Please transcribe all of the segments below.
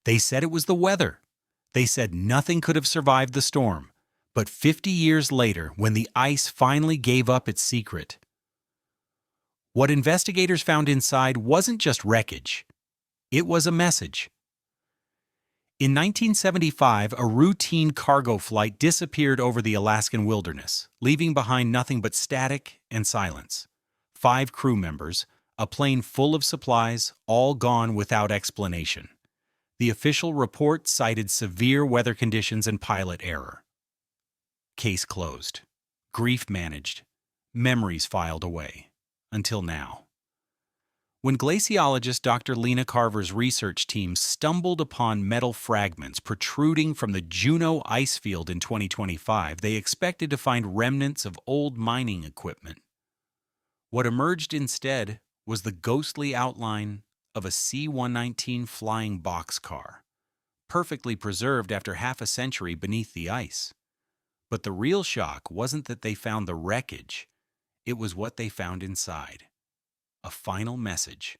They said it was the weather. They said nothing could have survived the storm. But 50 years later, when the ice finally gave up its secret, what investigators found inside wasn't just wreckage. It was a message. In 1975, a routine cargo flight disappeared over the Alaskan wilderness, leaving behind nothing but static and silence. 5 crew members, a plane full of supplies, all gone without explanation. The official report cited severe weather conditions and pilot error. Case closed. Grief managed. Memories filed away. Until now. When glaciologist Dr. Lena Carver's research team stumbled upon metal fragments protruding from the Juneau ice field in 2025, they expected to find remnants of old mining equipment. What emerged instead was the ghostly outline of a C-119 flying boxcar, perfectly preserved after half a century beneath the ice. But the real shock wasn't that they found the wreckage, it was what they found inside. A final message,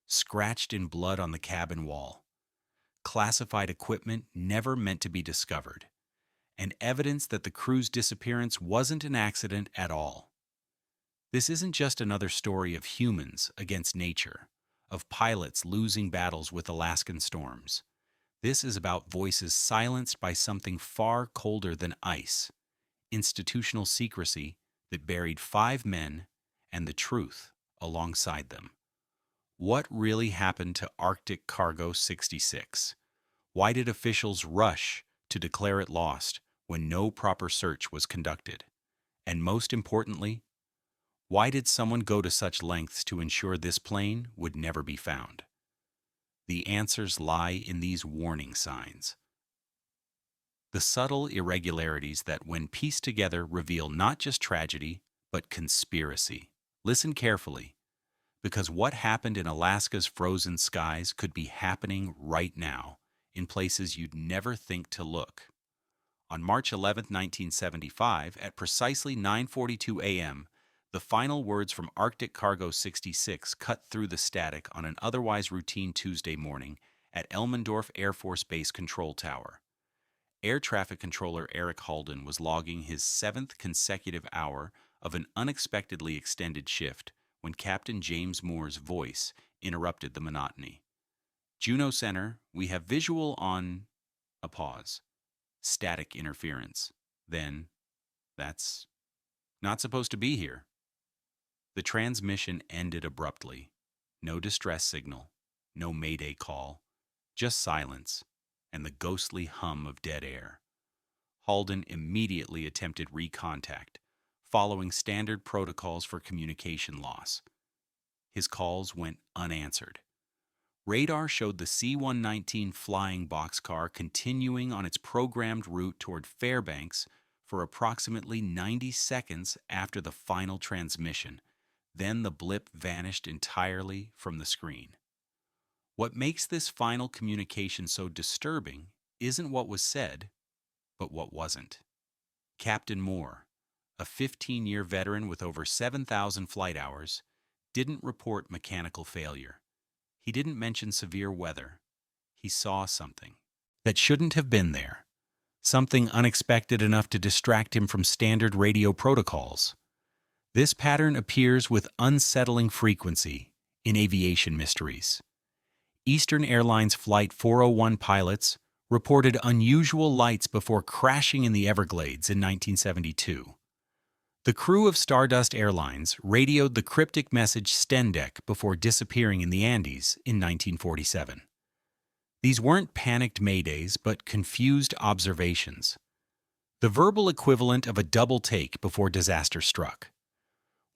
scratched in blood on the cabin wall. Classified equipment never meant to be discovered, and evidence that the crew's disappearance wasn't an accident at all. This isn't just another story of humans against nature, of pilots losing battles with Alaskan storms. This is about voices silenced by something far colder than ice, institutional secrecy that buried 5 men and the truth alongside them. What really happened to Arctic Cargo 66? Why did officials rush to declare it lost when no proper search was conducted? And most importantly, why did someone go to such lengths to ensure this plane would never be found? The answers lie in these warning signs. The subtle irregularities that, when pieced together, reveal not just tragedy, but conspiracy. Listen carefully, because what happened in Alaska's frozen skies could be happening right now, in places you'd never think to look. On March 11, 1975, at precisely 9:42 a.m., the final words from Arctic Cargo 66 cut through the static on an otherwise routine Tuesday morning at Elmendorf Air Force Base Control Tower. Air Traffic Controller Eric Halden was logging his 7th consecutive hour of an unexpectedly extended shift when Captain James Moore's voice interrupted the monotony. Juneau Center, we have visual on... A pause. Static interference. Then, that's not supposed to be here. The transmission ended abruptly. No distress signal, no mayday call, just silence and the ghostly hum of dead air. Halden immediately attempted recontact, following standard protocols for communication loss. His calls went unanswered. Radar showed the C-119 flying boxcar continuing on its programmed route toward Fairbanks for approximately 90 seconds after the final transmission. Then the blip vanished entirely from the screen. What makes this final communication so disturbing isn't what was said, but what wasn't. Captain Moore, a 15-year veteran with over 7,000 flight hours, didn't report mechanical failure. He didn't mention severe weather. He saw something that shouldn't have been there, something unexpected enough to distract him from standard radio protocols. This pattern appears with unsettling frequency in aviation mysteries. Eastern Airlines Flight 401 pilots reported unusual lights before crashing in the Everglades in 1972. The crew of Stardust Airlines radioed the cryptic message Stendek before disappearing in the Andes in 1947. These weren't panicked maydays, but confused observations. The verbal equivalent of a double take before disaster struck.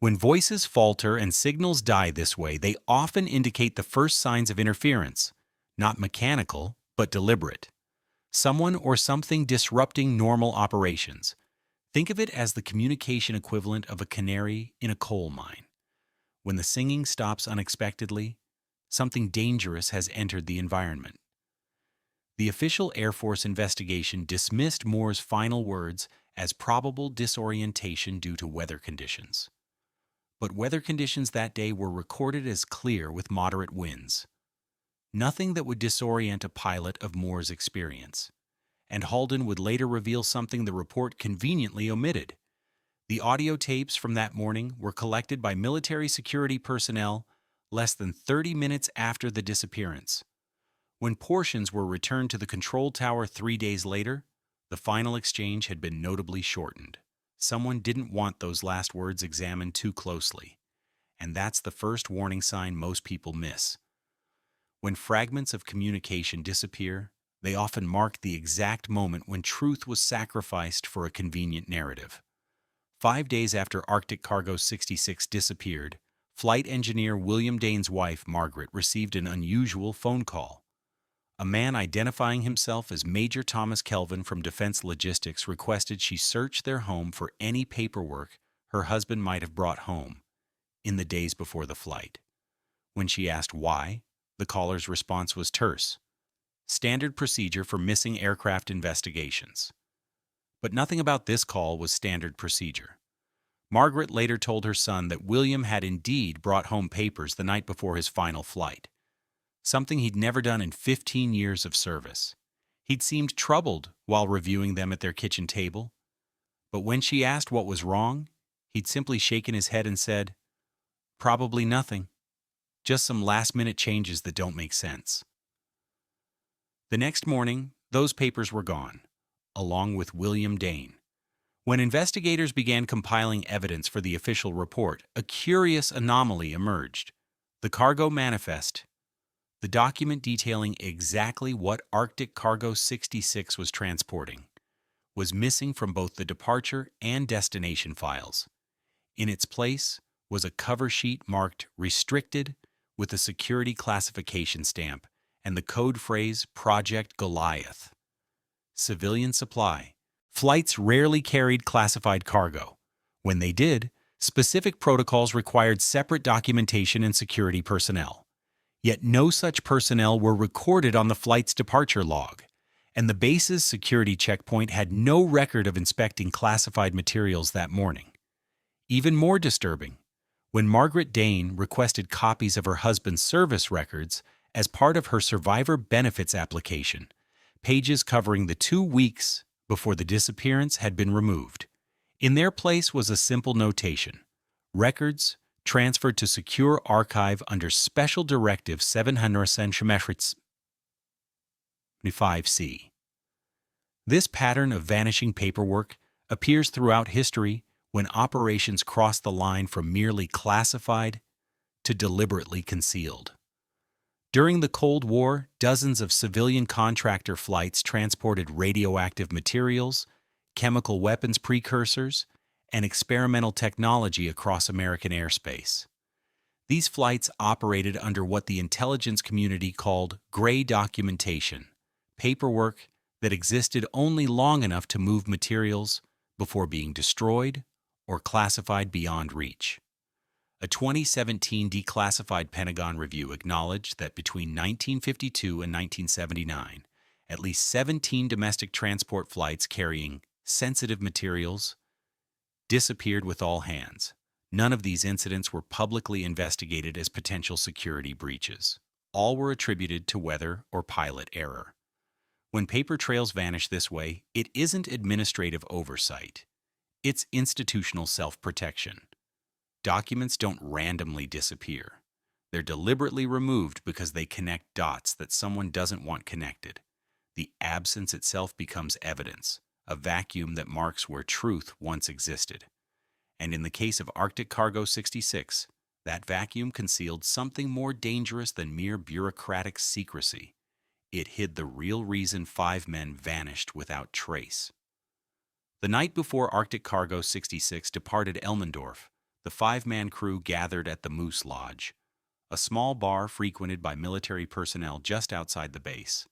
When voices falter and signals die this way, they often indicate the first signs of interference, not mechanical, but deliberate. Someone or something disrupting normal operations. Think of it as the communication equivalent of a canary in a coal mine. When the singing stops unexpectedly, something dangerous has entered the environment. The official Air Force investigation dismissed Moore's final words as probable disorientation due to weather conditions. But weather conditions that day were recorded as clear with moderate winds. Nothing that would disorient a pilot of Moore's experience. And Halden would later reveal something the report conveniently omitted. The audio tapes from that morning were collected by military security personnel less than 30 minutes after the disappearance. When portions were returned to the control tower 3 days later, the final exchange had been notably shortened. Someone didn't want those last words examined too closely. And that's the first warning sign most people miss. When fragments of communication disappear, they often mark the exact moment when truth was sacrificed for a convenient narrative. 5 days after Arctic Cargo 66 disappeared, flight engineer William Dane's wife, Margaret, received an unusual phone call. A man identifying himself as Major Thomas Kelvin from Defense Logistics requested she search their home for any paperwork her husband might have brought home in the days before the flight. When she asked why, the caller's response was terse. Standard procedure for missing aircraft investigations. But nothing about this call was standard procedure. Margaret later told her son that William had indeed brought home papers the night before his final flight, something he'd never done in 15 years of service. He'd seemed troubled while reviewing them at their kitchen table, but when she asked what was wrong, he'd simply shaken his head and said, "Probably nothing. Just some last-minute changes that don't make sense." The next morning, those papers were gone, along with William Dane. When investigators began compiling evidence for the official report, a curious anomaly emerged. The cargo manifest, the document detailing exactly what Arctic Cargo 66 was transporting, was missing from both the departure and destination files. In its place was a cover sheet marked "Restricted" with a security classification stamp and the code phrase "Project Goliath." Civilian supply. Flights rarely carried classified cargo. When they did, specific protocols required separate documentation and security personnel. Yet no such personnel were recorded on the flight's departure log, and the base's security checkpoint had no record of inspecting classified materials that morning. Even more disturbing, when Margaret Dane requested copies of her husband's service records as part of her survivor benefits application, pages covering the 2 weeks before the disappearance had been removed. In their place was a simple notation: records transferred to secure archive under Special Directive 775C. This pattern of vanishing paperwork appears throughout history when operations cross the line from merely classified to deliberately concealed. During the Cold War, dozens of civilian contractor flights transported radioactive materials, chemical weapons precursors, and experimental technology across American airspace. These flights operated under what the intelligence community called gray documentation, paperwork that existed only long enough to move materials before being destroyed or classified beyond reach. A 2017 declassified Pentagon review acknowledged that between 1952 and 1979, at least 17 domestic transport flights carrying sensitive materials disappeared with all hands. None of these incidents were publicly investigated as potential security breaches. All were attributed to weather or pilot error. When paper trails vanish this way, it isn't administrative oversight. It's institutional self-protection. Documents don't randomly disappear. They're deliberately removed because they connect dots that someone doesn't want connected. The absence itself becomes evidence, a vacuum that marks where truth once existed. And in the case of Arctic Cargo 66, that vacuum concealed something more dangerous than mere bureaucratic secrecy. It hid the real reason 5 men vanished without trace. The night before Arctic Cargo 66 departed Elmendorf, the 5-man crew gathered at the Moose Lodge, a small bar frequented by military personnel just outside the base.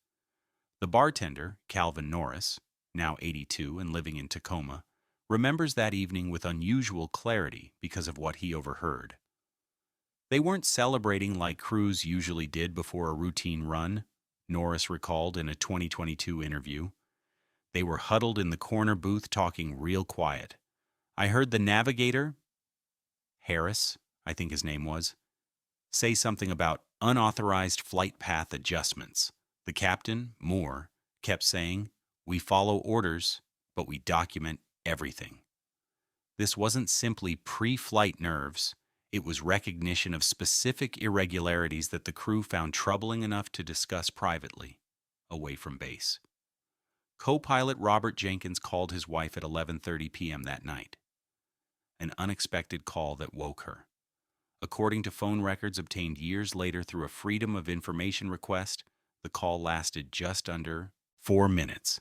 The bartender, Calvin Norris, now 82 and living in Tacoma, remembers that evening with unusual clarity because of what he overheard. They weren't celebrating like crews usually did before a routine run, Norris recalled in a 2022 interview. They were huddled in the corner booth talking real quiet. I heard the navigator, Harris, I think his name was, say something about unauthorized flight path adjustments. The captain, Moore, kept saying, "We follow orders, but we document everything." This wasn't simply pre-flight nerves. It was recognition of specific irregularities that the crew found troubling enough to discuss privately, away from base. Co-pilot Robert Jenkins called his wife at 11:30 p.m. that night. An unexpected call that woke her. According to phone records obtained years later through a Freedom of Information request, the call lasted just under 4 minutes.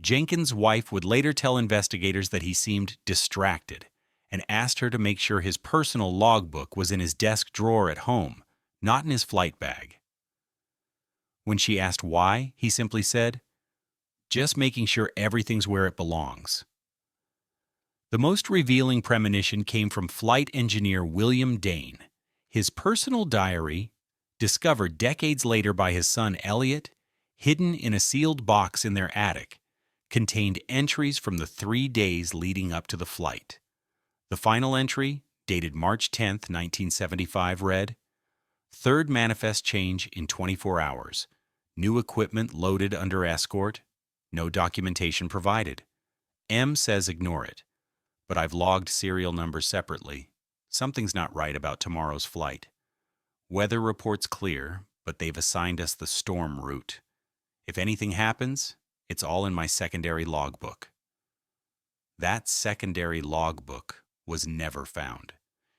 Jenkins' wife would later tell investigators that he seemed distracted and asked her to make sure his personal logbook was in his desk drawer at home, not in his flight bag. When she asked why, he simply said, "Just making sure everything's where it belongs." The most revealing premonition came from flight engineer William Dane. His personal diary, discovered decades later by his son Elliot, hidden in a sealed box in their attic, contained entries from the 3 days leading up to the flight. The final entry, dated March 10, 1975, read, "Third manifest change in 24 hours. New equipment loaded under escort. No documentation provided. M says ignore it. But I've logged serial numbers separately. Something's not right about tomorrow's flight. Weather report's clear, but they've assigned us the storm route. If anything happens, it's all in my secondary logbook." That secondary logbook was never found.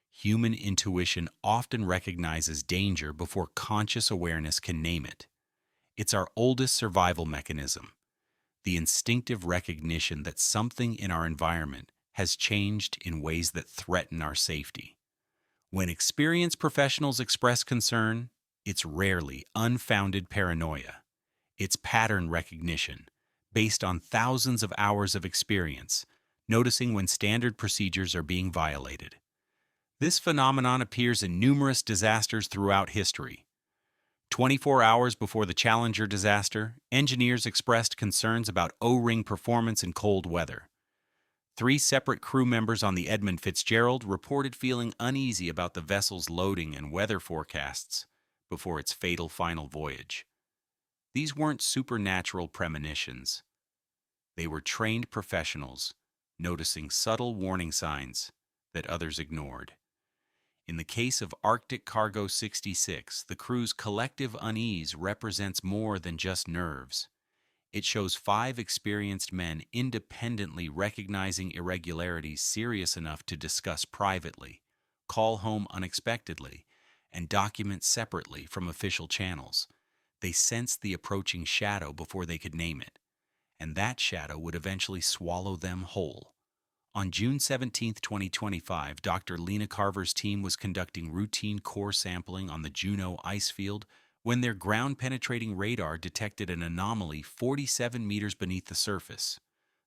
Human intuition often recognizes danger before conscious awareness can name it. It's our oldest survival mechanism, the instinctive recognition that something in our environment has changed in ways that threaten our safety. When experienced professionals express concern, it's rarely unfounded paranoia. It's pattern recognition, based on thousands of hours of experience, noticing when standard procedures are being violated. This phenomenon appears in numerous disasters throughout history. 24 hours before the Challenger disaster, engineers expressed concerns about O-ring performance in cold weather. 3 separate crew members on the Edmund Fitzgerald reported feeling uneasy about the vessel's loading and weather forecasts before its fatal final voyage. These weren't supernatural premonitions. They were trained professionals, noticing subtle warning signs that others ignored. In the case of Arctic Cargo 66, the crew's collective unease represents more than just nerves. It shows 5 experienced men independently recognizing irregularities serious enough to discuss privately, call home unexpectedly, and document separately from official channels. They sensed the approaching shadow before they could name it, and that shadow would eventually swallow them whole. On June 17, 2025, Dr. Lena Carver's team was conducting routine core sampling on the Juneau ice field when their ground-penetrating radar detected an anomaly 47 meters beneath the surface.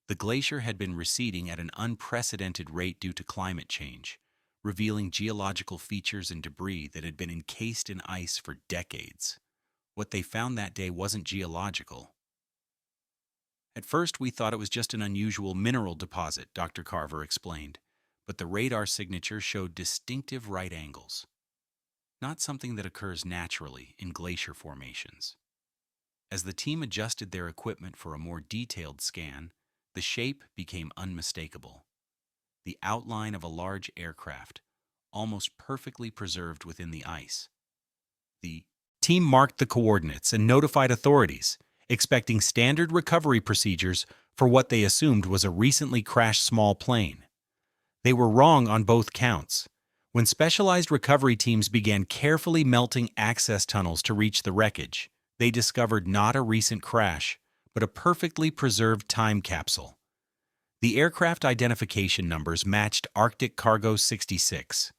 The glacier had been receding at an unprecedented rate due to climate change, revealing geological features and debris that had been encased in ice for decades. What they found that day wasn't geological. "At first, we thought it was just an unusual mineral deposit," Dr. Carver explained, but the radar signature showed distinctive right angles, not something that occurs naturally in glacier formations. As the team adjusted their equipment for a more detailed scan, the shape became unmistakable. The outline of a large aircraft, almost perfectly preserved within the ice. The team marked the coordinates and notified authorities, expecting standard recovery procedures for what they assumed was a recently crashed small plane. They were wrong on both counts. When specialized recovery teams began carefully melting access tunnels to reach the wreckage, they discovered not a recent crash, but a perfectly preserved time capsule. The aircraft identification numbers matched Arctic Cargo 66,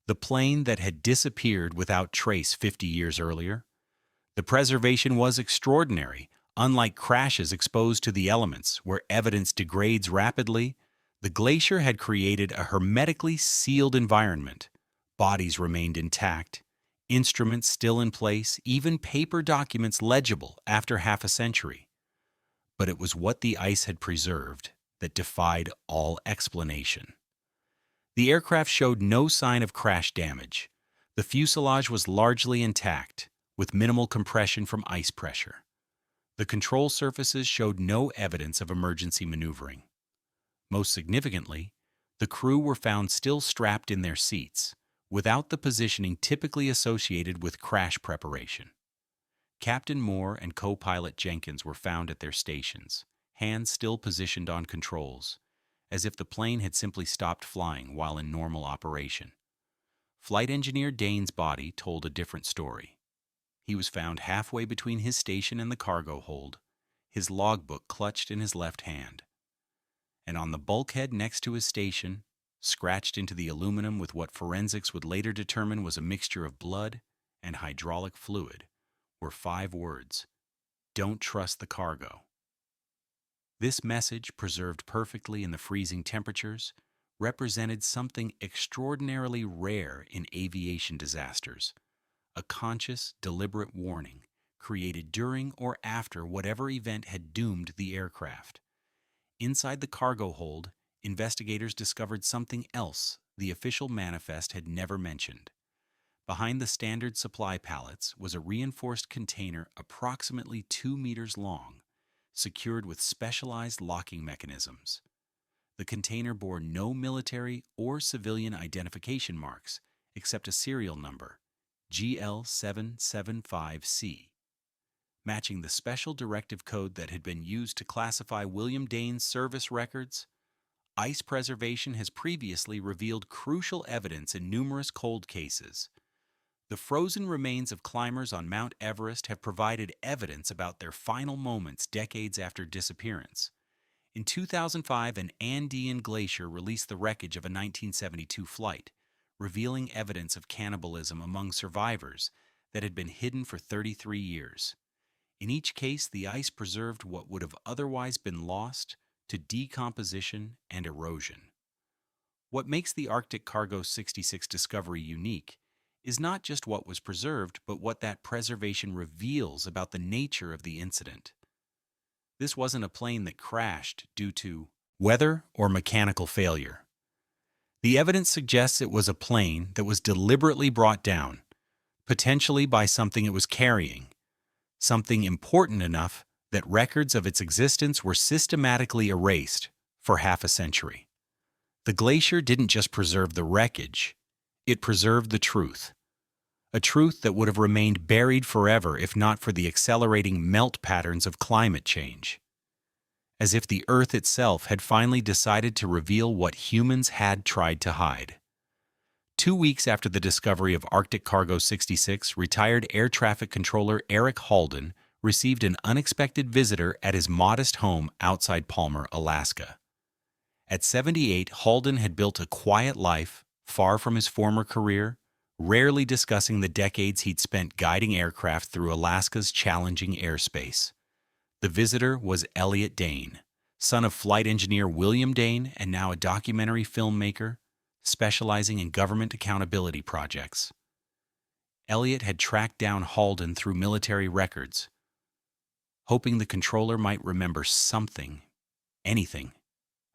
the plane that had disappeared without trace 50 years earlier. The preservation was extraordinary. Unlike crashes exposed to the elements, where evidence degrades rapidly, the glacier had created a hermetically sealed environment. Bodies remained intact, instruments still in place, even paper documents legible after half a century. But it was what the ice had preserved that defied all explanation. The aircraft showed no sign of crash damage, The fuselage was largely intact, with minimal compression from ice pressure. The control surfaces showed no evidence of emergency maneuvering. Most significantly, the crew were found still strapped in their seats, without the positioning typically associated with crash preparation. Captain Moore and co-pilot Jenkins were found at their stations, hands still positioned on controls, as if the plane had simply stopped flying while in normal operation. Flight engineer Dane's body told a different story. He was found halfway between his station and the cargo hold, his logbook clutched in his left hand. And on the bulkhead next to his station, scratched into the aluminum with what forensics would later determine was a mixture of blood and hydraulic fluid, were 5 words: "Don't trust the cargo." This message, preserved perfectly in the freezing temperatures, represented something extraordinarily rare in aviation disasters: a conscious, deliberate warning created during or after whatever event had doomed the aircraft. Inside the cargo hold, investigators discovered something else the official manifest had never mentioned. Behind the standard supply pallets was a reinforced container approximately 2 meters long, secured with specialized locking mechanisms. The container bore no military or civilian identification marks, except a serial number, GL775C. Matching the special directive code that had been used to classify William Dane's service records, ice preservation has previously revealed crucial evidence in numerous cold cases. The frozen remains of climbers on Mount Everest have provided evidence about their final moments decades after disappearance. In 2005, an Andean glacier released the wreckage of a 1972 flight, revealing evidence of cannibalism among survivors that had been hidden for 33 years. In each case, the ice preserved what would have otherwise been lost to decomposition and erosion. What makes the Arctic Cargo 66 discovery unique is not just what was preserved, but what that preservation reveals about the nature of the incident. This wasn't a plane that crashed due to weather or mechanical failure. The evidence suggests it was a plane that was deliberately brought down, potentially by something it was carrying, something important enough that records of its existence were systematically erased for half a century. The glacier didn't just preserve the wreckage, it preserved the truth. A truth that would have remained buried forever if not for the accelerating melt patterns of climate change. As if the Earth itself had finally decided to reveal what humans had tried to hide. 2 weeks after the discovery of Arctic Cargo 66, retired air traffic controller Eric Halden received an unexpected visitor at his modest home outside Palmer, Alaska. At 78, Halden had built a quiet life, far from his former career, rarely discussing the decades he'd spent guiding aircraft through Alaska's challenging airspace. The visitor was Elliot Dane, son of flight engineer William Dane and now a documentary filmmaker, specializing in government accountability projects. Elliot had tracked down Halden through military records, hoping the controller might remember something, anything,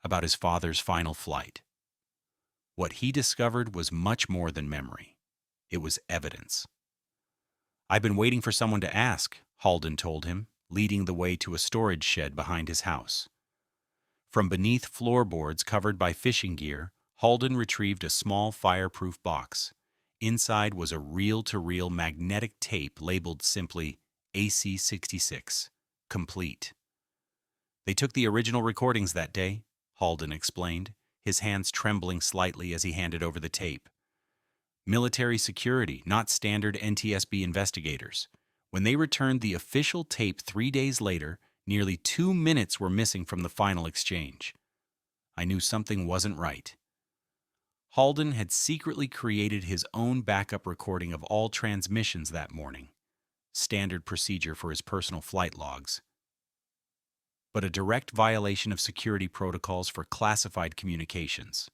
about his father's final flight. What he discovered was much more than memory. It was evidence. "I've been waiting for someone to ask," Halden told him, leading the way to a storage shed behind his house. From beneath floorboards covered by fishing gear, Halden retrieved a small fireproof box. Inside was a reel-to-reel magnetic tape labeled simply AC-66, complete. "They took the original recordings that day," Halden explained, his hands trembling slightly as he handed over the tape. "Military security, not standard NTSB investigators. When they returned the official tape 3 days later, nearly 2 minutes were missing from the final exchange. I knew something wasn't right." Halden had secretly created his own backup recording of all transmissions that morning, standard procedure for his personal flight logs, but a direct violation of security protocols for classified communications.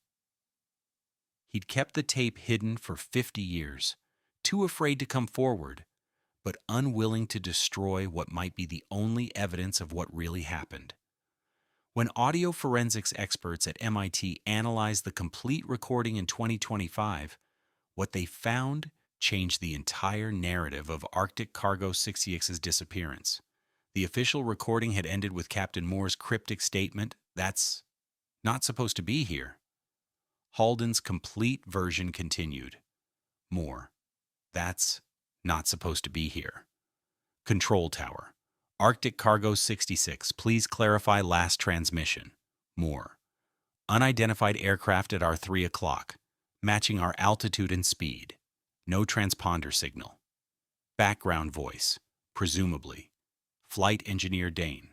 He'd kept the tape hidden for 50 years, too afraid to come forward, but unwilling to destroy what might be the only evidence of what really happened. When audio forensics experts at MIT analyzed the complete recording in 2025, what they found changed the entire narrative of Arctic Cargo 66's disappearance. The official recording had ended with Captain Moore's cryptic statement, "That's not supposed to be here." Halden's complete version continued. Moore, "That's not supposed to be here." Control Tower, Arctic Cargo 66, please clarify last transmission. Moore, unidentified aircraft at our 3 o'clock, matching our altitude and speed. No transponder signal. Background voice, presumably. Flight Engineer Dane,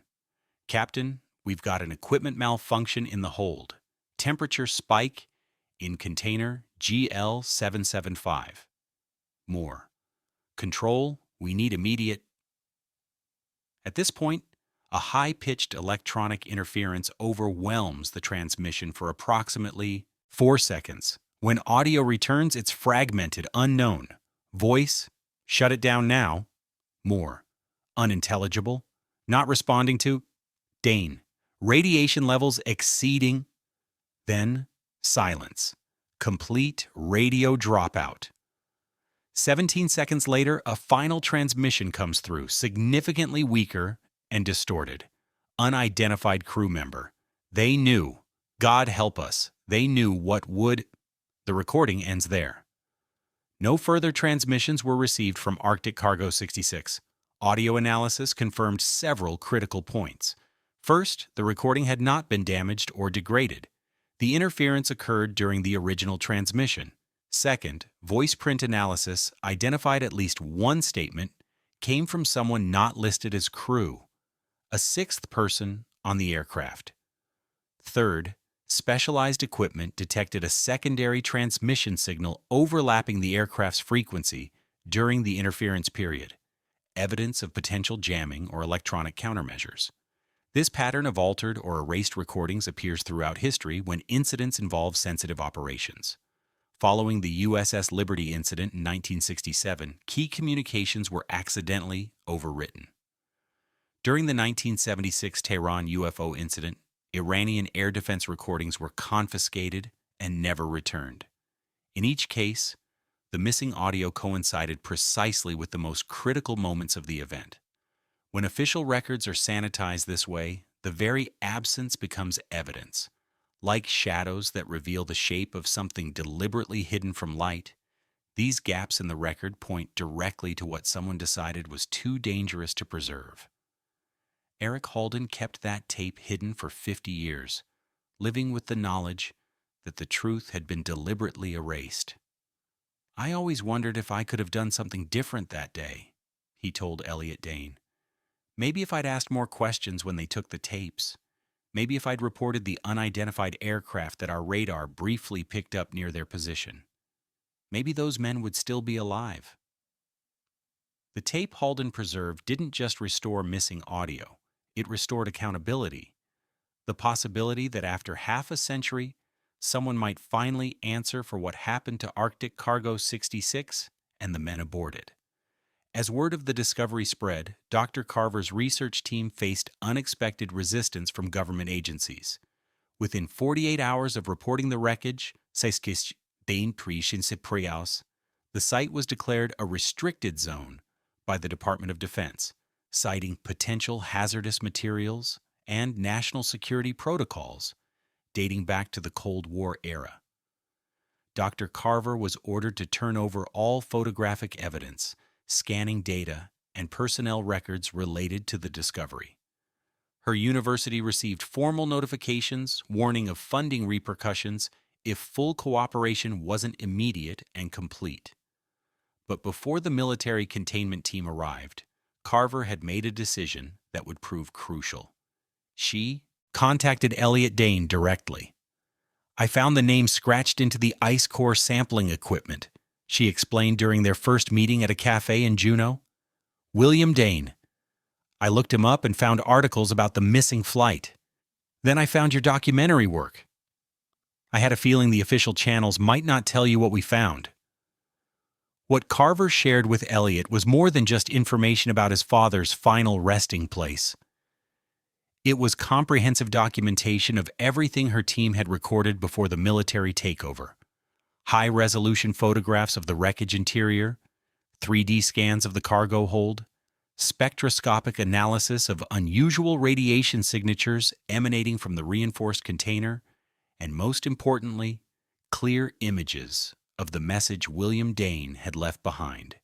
Captain, we've got an equipment malfunction in the hold. Temperature spike in container GL775. Moore, Control, we need immediate. At this point, a high-pitched electronic interference overwhelms the transmission for approximately 4 seconds. When audio returns, it's fragmented, unknown. Voice, shut it down now. Moore, unintelligible, not responding to. Dane, radiation levels exceeding. Then, silence. Complete radio dropout. 17 seconds later, a final transmission comes through, significantly weaker and distorted. Unidentified crew member. They knew. God help us. They knew what would. The recording ends there. No further transmissions were received from Arctic Cargo 66. Audio analysis confirmed several critical points. First, the recording had not been damaged or degraded. The interference occurred during the original transmission. Second, voice print analysis identified at least one statement came from someone not listed as crew, a sixth person on the aircraft. Third, specialized equipment detected a secondary transmission signal overlapping the aircraft's frequency during the interference period, evidence of potential jamming or electronic countermeasures. This pattern of altered or erased recordings appears throughout history when incidents involve sensitive operations. Following the USS Liberty incident in 1967, key communications were accidentally overwritten. During the 1976 Tehran UFO incident, Iranian air defense recordings were confiscated and never returned. In each case, the missing audio coincided precisely with the most critical moments of the event. When official records are sanitized this way, the very absence becomes evidence. Like shadows that reveal the shape of something deliberately hidden from light, these gaps in the record point directly to what someone decided was too dangerous to preserve. Eric Halden kept that tape hidden for 50 years, living with the knowledge that the truth had been deliberately erased. "I always wondered if I could have done something different that day," he told Elliot Dane. "Maybe if I'd asked more questions when they took the tapes. Maybe if I'd reported the unidentified aircraft that our radar briefly picked up near their position. Maybe those men would still be alive." The tape Halden preserved didn't just restore missing audio, it restored accountability. The possibility that after half a century, someone might finally answer for what happened to Arctic Cargo 66 and the men aboard it. As word of the discovery spread, Dr. Carver's research team faced unexpected resistance from government agencies. Within 48 hours of reporting the wreckage, the site was declared a restricted zone by the Department of Defense, citing potential hazardous materials and national security protocols dating back to the Cold War era. Dr. Carver was ordered to turn over all photographic evidence, scanning data, and personnel records related to the discovery. Her university received formal notifications warning of funding repercussions if full cooperation wasn't immediate and complete. But before the military containment team arrived, Carver had made a decision that would prove crucial. She contacted Elliot Dane directly. "I found the name scratched into the ice core sampling equipment," she explained during their first meeting at a cafe in Juneau. "William Dane. I looked him up and found articles about the missing flight. Then I found your documentary work. I had a feeling the official channels might not tell you what we found." What Carver shared with Elliot was more than just information about his father's final resting place. It was comprehensive documentation of everything her team had recorded before the military takeover. high-resolution photographs of the wreckage interior, 3D scans of the cargo hold, spectroscopic analysis of unusual radiation signatures emanating from the reinforced container, and most importantly, clear images of the message William Dane had left behind.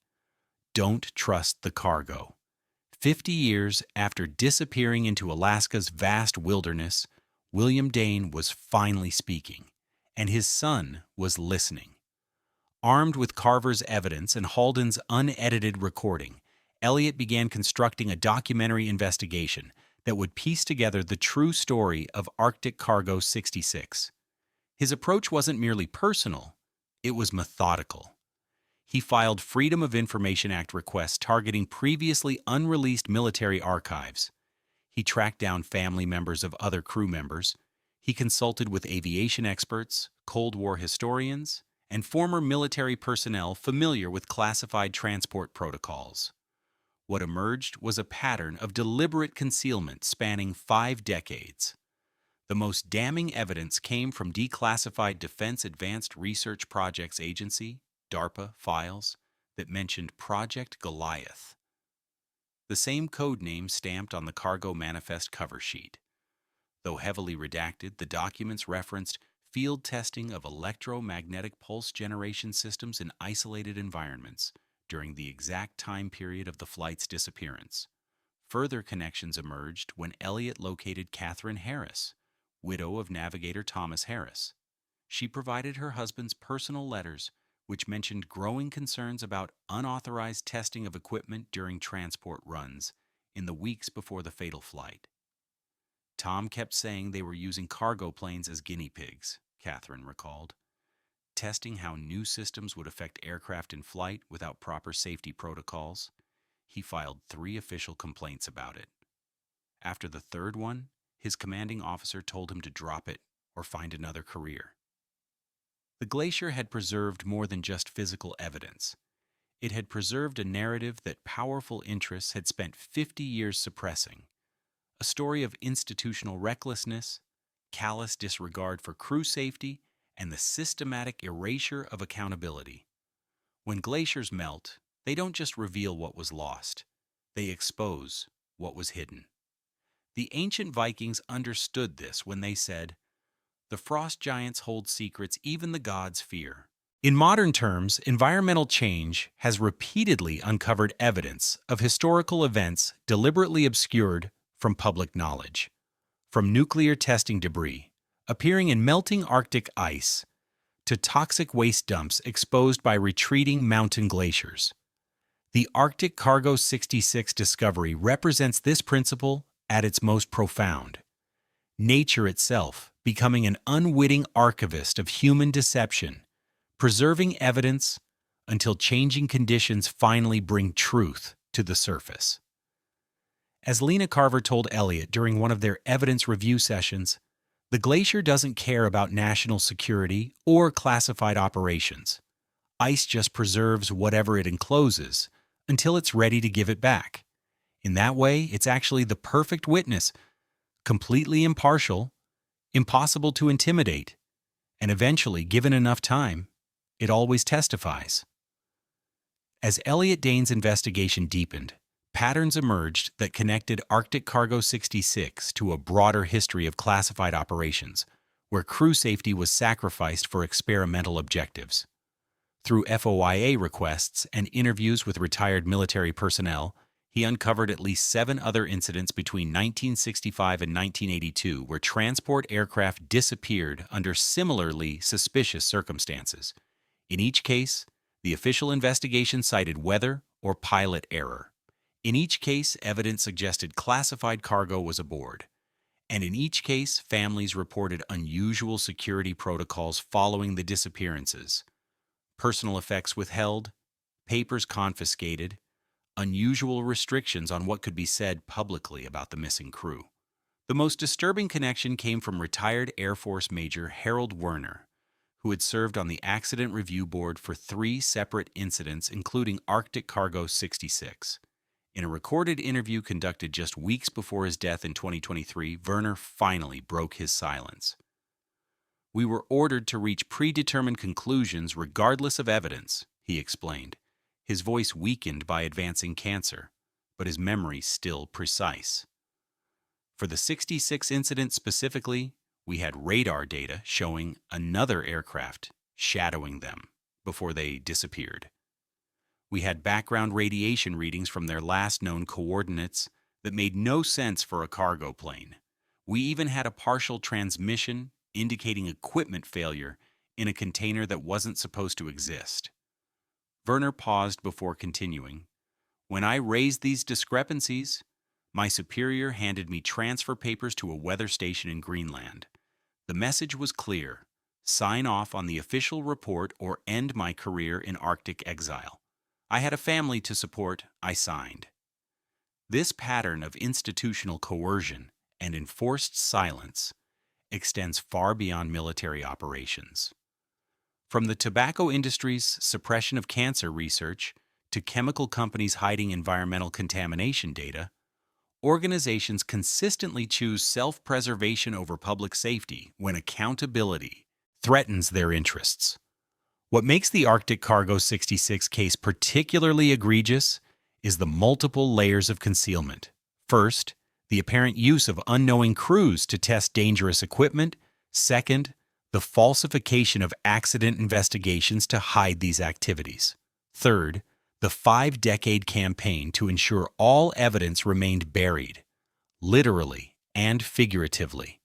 Don't trust the cargo. 50 years after disappearing into Alaska's vast wilderness, William Dane was finally speaking, and his son was listening. Armed with Carver's evidence and Halden's unedited recording, Elliot began constructing a documentary investigation that would piece together the true story of Arctic Cargo 66. His approach wasn't merely personal, it was methodical. He filed Freedom of Information Act requests targeting previously unreleased military archives. He tracked down family members of other crew members. He consulted with aviation experts, Cold War historians, and former military personnel familiar with classified transport protocols. What emerged was a pattern of deliberate concealment spanning 5 decades. The most damning evidence came from declassified Defense Advanced Research Projects Agency, DARPA, files that mentioned Project Goliath, the same code name stamped on the cargo manifest cover sheet. Though heavily redacted, the documents referenced field testing of electromagnetic pulse generation systems in isolated environments during the exact time period of the flight's disappearance. Further connections emerged when Elliot located Catherine Harris, widow of navigator Thomas Harris. She provided her husband's personal letters, which mentioned growing concerns about unauthorized testing of equipment during transport runs in the weeks before the fatal flight. Tom kept saying they were using cargo planes as guinea pigs, Catherine recalled, testing how new systems would affect aircraft in flight without proper safety protocols. He filed 3 official complaints about it. After the third one, his commanding officer told him to drop it or find another career. The glacier had preserved more than just physical evidence. It had preserved a narrative that powerful interests had spent 50 years suppressing, a story of institutional recklessness, callous disregard for crew safety, and the systematic erasure of accountability. When glaciers melt, they don't just reveal what was lost, they expose what was hidden. The ancient Vikings understood this when they said, "The frost giants hold secrets even the gods fear." In modern terms, environmental change has repeatedly uncovered evidence of historical events deliberately obscured from public knowledge. From nuclear testing debris appearing in melting Arctic ice to toxic waste dumps exposed by retreating mountain glaciers. The Arctic Cargo 66 discovery represents this principle at its most profound. Nature itself becoming an unwitting archivist of human deception, preserving evidence until changing conditions finally bring truth to the surface. As Lena Carver told Elliot during one of their evidence review sessions, the glacier doesn't care about national security or classified operations. Ice just preserves whatever it encloses until it's ready to give it back. In that way, it's actually the perfect witness, completely impartial, impossible to intimidate, and eventually, given enough time, it always testifies. As Elliot Dane's investigation deepened, patterns emerged that connected Arctic Cargo 66 to a broader history of classified operations, where crew safety was sacrificed for experimental objectives. Through FOIA requests and interviews with retired military personnel, he uncovered at least 7 other incidents between 1965 and 1982 where transport aircraft disappeared under similarly suspicious circumstances. In each case, the official investigation cited weather or pilot error. In each case, evidence suggested classified cargo was aboard. And in each case, families reported unusual security protocols following the disappearances. Personal effects withheld, papers confiscated, unusual restrictions on what could be said publicly about the missing crew. The most disturbing connection came from retired Air Force Major Harold Werner, who had served on the Accident Review Board for 3 separate incidents, including Arctic Cargo 66. In a recorded interview conducted just weeks before his death in 2023, Werner finally broke his silence. We were ordered to reach predetermined conclusions regardless of evidence, he explained, his voice weakened by advancing cancer, but his memory still precise. For the 66 incident specifically, we had radar data showing another aircraft shadowing them before they disappeared. We had background radiation readings from their last known coordinates that made no sense for a cargo plane. We even had a partial transmission indicating equipment failure in a container that wasn't supposed to exist. Werner paused before continuing. When I raised these discrepancies, my superior handed me transfer papers to a weather station in Greenland. The message was clear: sign off on the official report or end my career in Arctic exile. I had a family to support. I signed. This pattern of institutional coercion and enforced silence extends far beyond military operations. From the tobacco industry's suppression of cancer research to chemical companies hiding environmental contamination data, organizations consistently choose self-preservation over public safety when accountability threatens their interests. What makes the Arctic Cargo 66 case particularly egregious is the multiple layers of concealment. First, the apparent use of unknowing crews to test dangerous equipment. Second, the falsification of accident investigations to hide these activities. Third, the 5-decade campaign to ensure all evidence remained buried, literally and figuratively.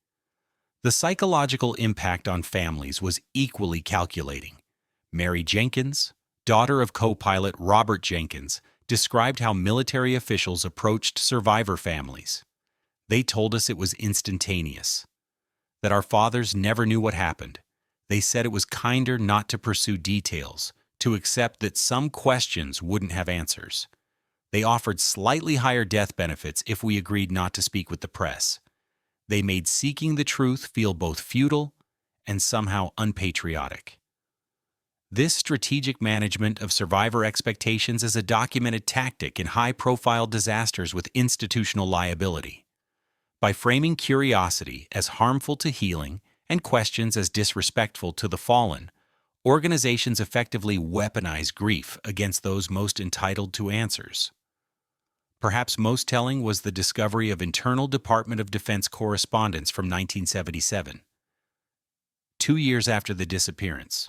The psychological impact on families was equally calculating. Mary Jenkins, daughter of co-pilot Robert Jenkins, described how military officials approached survivor families. They told us it was instantaneous, that our fathers never knew what happened. They said it was kinder not to pursue details, to accept that some questions wouldn't have answers. They offered slightly higher death benefits if we agreed not to speak with the press. They made seeking the truth feel both futile and somehow unpatriotic. This strategic management of survivor expectations is a documented tactic in high-profile disasters with institutional liability. By framing curiosity as harmful to healing and questions as disrespectful to the fallen, organizations effectively weaponize grief against those most entitled to answers. Perhaps most telling was the discovery of internal Department of Defense correspondence from 1977, 2 years after the disappearance,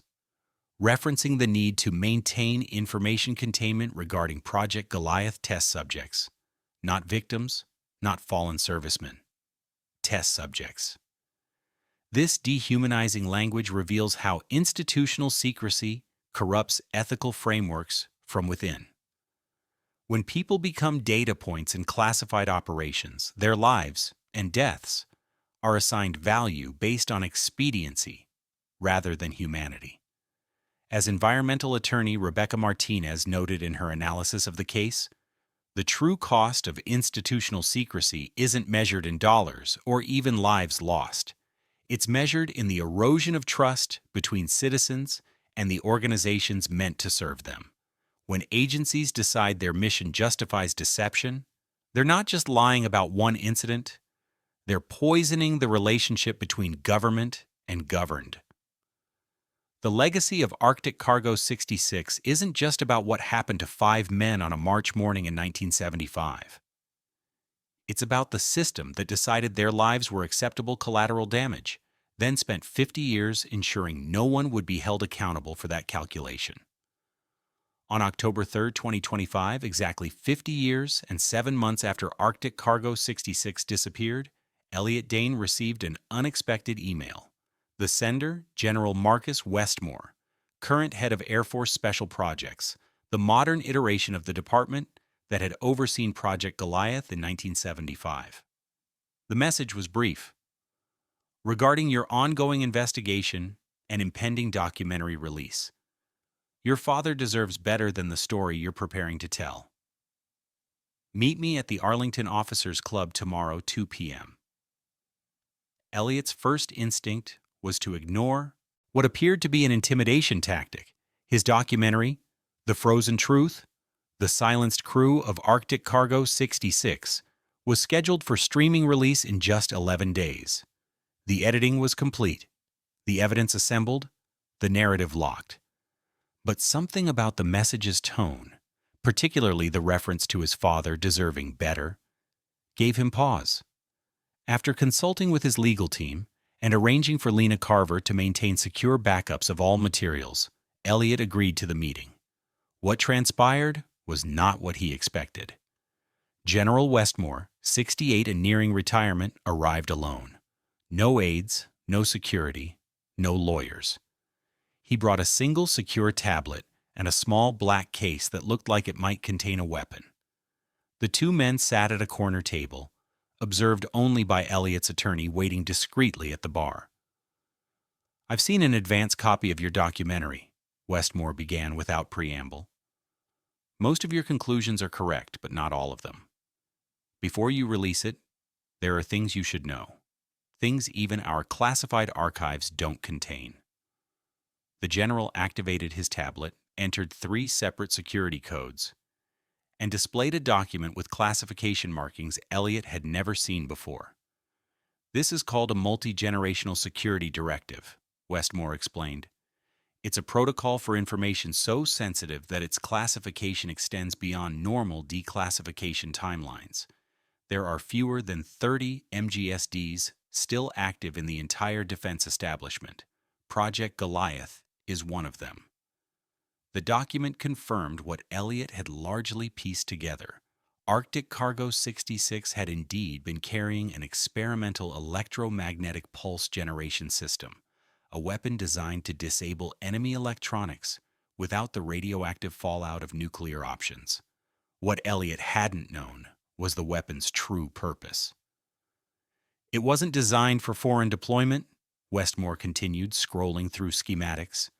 referencing the need to maintain information containment regarding Project Goliath test subjects, not victims, not fallen servicemen, test subjects. This dehumanizing language reveals how institutional secrecy corrupts ethical frameworks from within. When people become data points in classified operations, their lives and deaths are assigned value based on expediency rather than humanity. As environmental attorney Rebecca Martinez noted in her analysis of the case, the true cost of institutional secrecy isn't measured in dollars or even lives lost. It's measured in the erosion of trust between citizens and the organizations meant to serve them. When agencies decide their mission justifies deception, they're not just lying about one incident, they're poisoning the relationship between government and governed. The legacy of Arctic Cargo 66 isn't just about what happened to 5 men on a March morning in 1975. It's about the system that decided their lives were acceptable collateral damage, then spent 50 years ensuring no one would be held accountable for that calculation. On October 3, 2025, exactly 50 years and 7 months after Arctic Cargo 66 disappeared, Elliot Dane received an unexpected email. The sender, General Marcus Westmore, current head of Air Force Special Projects, the modern iteration of the department that had overseen Project Goliath in 1975. The message was brief. Regarding your ongoing investigation and impending documentary release, your father deserves better than the story you're preparing to tell. Meet me at the Arlington Officers Club tomorrow, 2 p.m. Elliot's first instinct was to ignore what appeared to be an intimidation tactic. His documentary, The Frozen Truth, The Silenced Crew of Arctic Cargo 66, was scheduled for streaming release in just 11 days. The editing was complete. The evidence assembled, the narrative locked. But something about the message's tone, particularly the reference to his father deserving better, gave him pause. After consulting with his legal team and arranging for Lena Carver to maintain secure backups of all materials, Elliot agreed to the meeting. What transpired was not what he expected. General Westmore, 68 and nearing retirement, arrived alone. No aides, no security, no lawyers. He brought a single secure tablet and a small black case that looked like it might contain a weapon. The two men sat at a corner table, observed only by Elliot's attorney waiting discreetly at the bar. "I've seen an advance copy of your documentary," Westmore began without preamble. "Most of your conclusions are correct, but not all of them. Before you release it, there are things you should know. Things even our classified archives don't contain." The general activated his tablet, entered 3 separate security codes, and displayed a document with classification markings Elliot had never seen before. "This is called a multi-generational security directive," Westmore explained. "It's a protocol for information so sensitive that its classification extends beyond normal declassification timelines. There are fewer than 30 MGSDs still active in the entire defense establishment. Project Goliath is one of them." The document confirmed what Elliot had largely pieced together. Arctic Cargo 66 had indeed been carrying an experimental electromagnetic pulse generation system, a weapon designed to disable enemy electronics without the radioactive fallout of nuclear options. What Elliot hadn't known was the weapon's true purpose. "It wasn't designed for foreign deployment," Westmore continued, scrolling through schematics.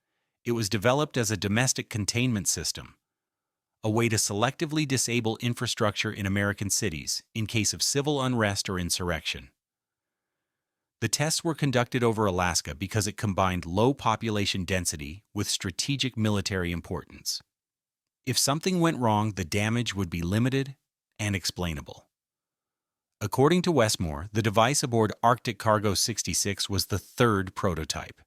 "It was developed as a domestic containment system, a way to selectively disable infrastructure in American cities in case of civil unrest or insurrection. The tests were conducted over Alaska because it combined low population density with strategic military importance. If something went wrong, the damage would be limited and explainable." According to Westmore, the device aboard Arctic Cargo 66 was the 3rd prototype,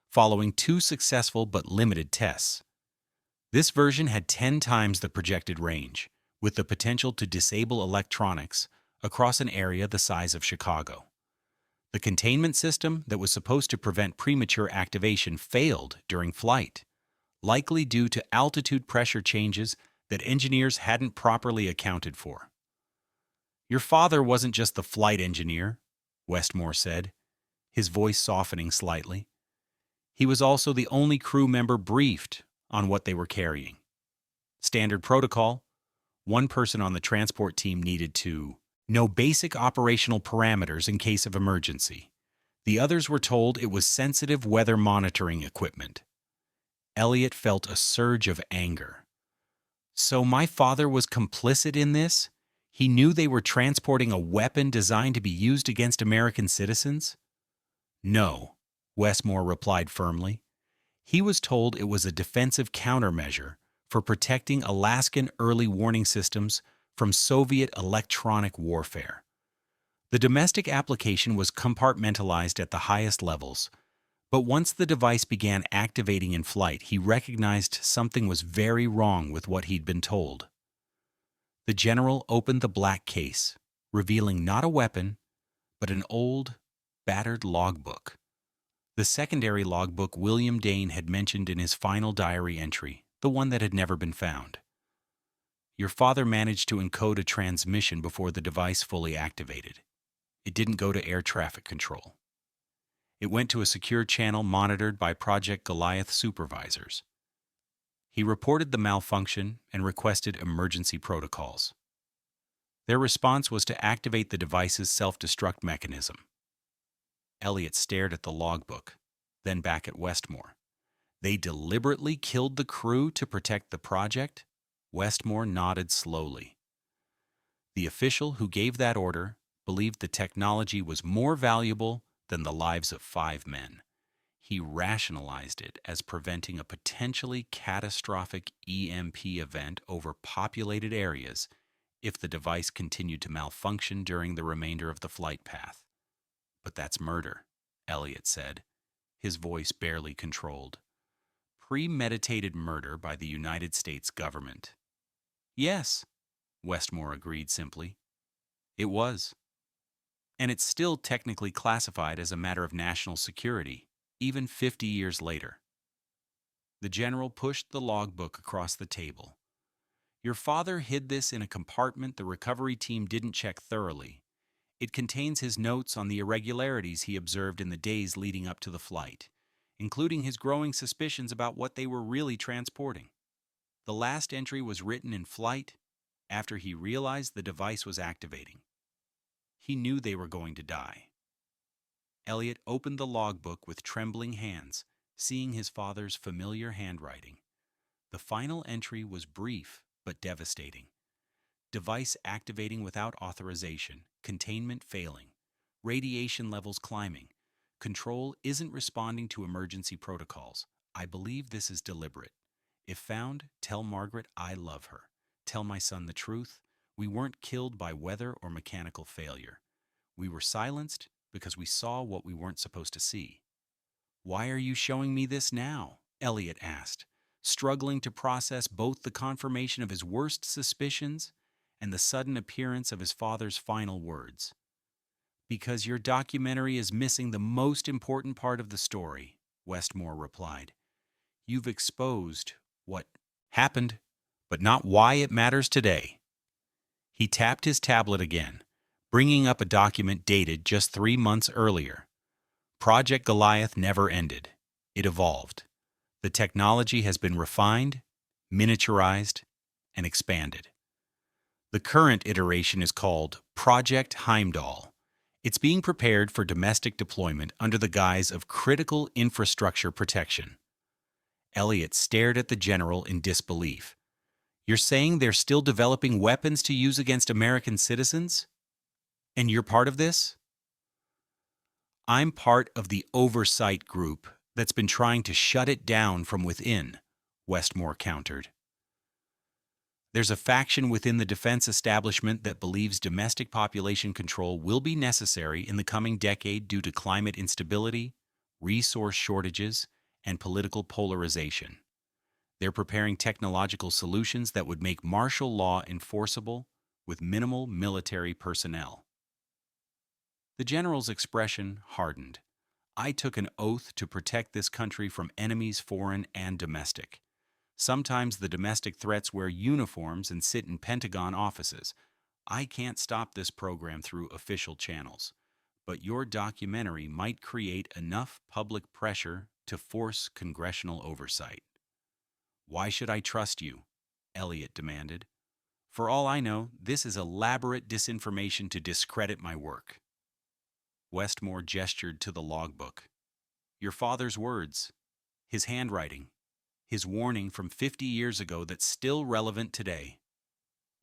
following 2 successful but limited tests. This version had 10 times the projected range, with the potential to disable electronics across an area the size of Chicago. The containment system that was supposed to prevent premature activation failed during flight, likely due to altitude pressure changes that engineers hadn't properly accounted for. "Your father wasn't just the flight engineer," Westmore said, his voice softening slightly. "He was also the only crew member briefed on what they were carrying. Standard protocol: one person on the transport team needed to know basic operational parameters in case of emergency. The others were told it was sensitive weather monitoring equipment." Elliot felt a surge of anger. "So my father was complicit in this? He knew they were transporting a weapon designed to be used against American citizens?" "No," Westmore replied firmly. "He was told it was a defensive countermeasure for protecting Alaskan early warning systems from Soviet electronic warfare. The domestic application was compartmentalized at the highest levels, but once the device began activating in flight, he recognized something was very wrong with what he'd been told." The general opened the black case, revealing not a weapon, but an old, battered logbook. The secondary logbook William Dane had mentioned in his final diary entry, the one that had never been found. "Your father managed to encode a transmission before the device fully activated. It didn't go to air traffic control. It went to a secure channel monitored by Project Goliath supervisors. He reported the malfunction and requested emergency protocols. Their response was to activate the device's self-destruct mechanism." Elliot stared at the logbook, then back at Westmore. "They deliberately killed the crew to protect the project?" Westmore nodded slowly. "The official who gave that order believed the technology was more valuable than the lives of 5 men. He rationalized it as preventing a potentially catastrophic EMP event over populated areas if the device continued to malfunction during the remainder of the flight path." "But that's murder," Elliot said, his voice barely controlled. Premeditated murder by the United States government. Yes, Westmore agreed simply. It was. And it's still technically classified as a matter of national security, even 50 years later. The general pushed the logbook across the table. Your father hid this in a compartment the recovery team didn't check thoroughly. It contains his notes on the irregularities he observed in the days leading up to the flight, including his growing suspicions about what they were really transporting. The last entry was written in flight after he realized the device was activating. He knew they were going to die. Elliot opened the logbook with trembling hands, seeing his father's familiar handwriting. The final entry was brief but devastating. Device activating without authorization, containment failing, radiation levels climbing. Control isn't responding to emergency protocols. I believe this is deliberate. If found, tell Margaret I love her. Tell my son the truth. We weren't killed by weather or mechanical failure. We were silenced because we saw what we weren't supposed to see. Why are you showing me this now? Elliot asked, struggling to process both the confirmation of his worst suspicions and the sudden appearance of his father's final words. Because your documentary is missing the most important part of the story, Westmore replied. You've exposed what happened, but not why it matters today. He tapped his tablet again, bringing up a document dated just 3 months earlier. Project Goliath never ended. It evolved. The technology has been refined, miniaturized, and expanded. The current iteration is called Project Heimdall. It's being prepared for domestic deployment under the guise of critical infrastructure protection. Elliot stared at the general in disbelief. You're saying they're still developing weapons to use against American citizens? And you're part of this? I'm part of the oversight group that's been trying to shut it down from within, Westmore countered. There's a faction within the defense establishment that believes domestic population control will be necessary in the coming decade due to climate instability, resource shortages, and political polarization. They're preparing technological solutions that would make martial law enforceable with minimal military personnel. The general's expression hardened. I took an oath to protect this country from enemies foreign and domestic. Sometimes the domestic threats wear uniforms and sit in Pentagon offices. I can't stop this program through official channels. But your documentary might create enough public pressure to force congressional oversight. Why should I trust you? Elliot demanded. For all I know, this is elaborate disinformation to discredit my work. Westmore gestured to the logbook. Your father's words, his handwriting, his warning from 50 years ago that's still relevant today.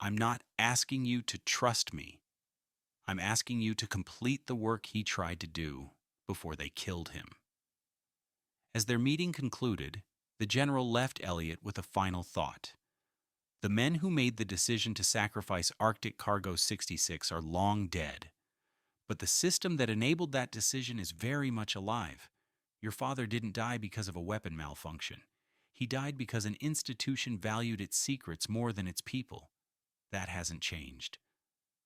I'm not asking you to trust me. I'm asking you to complete the work he tried to do before they killed him. As their meeting concluded, the general left Elliot with a final thought. The men who made the decision to sacrifice Arctic Cargo 66 are long dead. But the system that enabled that decision is very much alive. Your father didn't die because of a weapon malfunction. He died because an institution valued its secrets more than its people. That hasn't changed.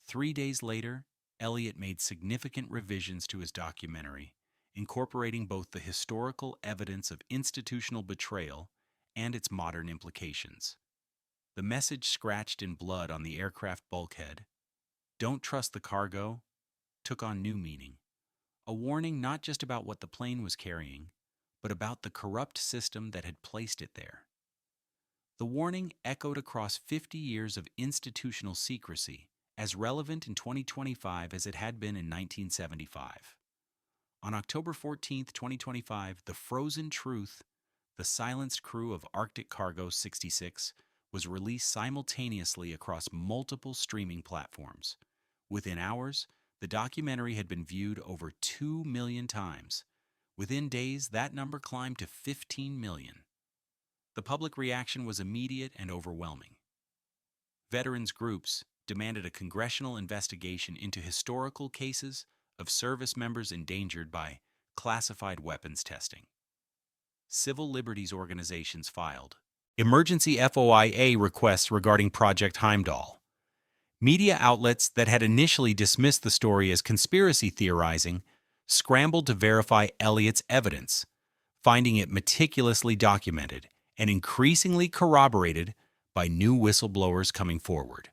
3 days later, Elliot made significant revisions to his documentary, incorporating both the historical evidence of institutional betrayal and its modern implications. The message scratched in blood on the aircraft bulkhead, "Don't trust the cargo," took on new meaning. A warning not just about what the plane was carrying, but about the corrupt system that had placed it there. The warning echoed across 50 years of institutional secrecy, as relevant in 2025 as it had been in 1975. On October 14, 2025, the frozen truth, the silenced crew of Arctic Cargo 66, was released simultaneously across multiple streaming platforms. Within hours, the documentary had been viewed over 2 million times. Within days, that number climbed to 15 million. The public reaction was immediate and overwhelming. Veterans groups demanded a congressional investigation into historical cases of service members endangered by classified weapons testing. Civil liberties organizations filed emergency FOIA requests regarding Project Heimdall. Media outlets that had initially dismissed the story as conspiracy theorizing scrambled to verify Elliott's evidence, finding it meticulously documented and increasingly corroborated by new whistleblowers coming forward.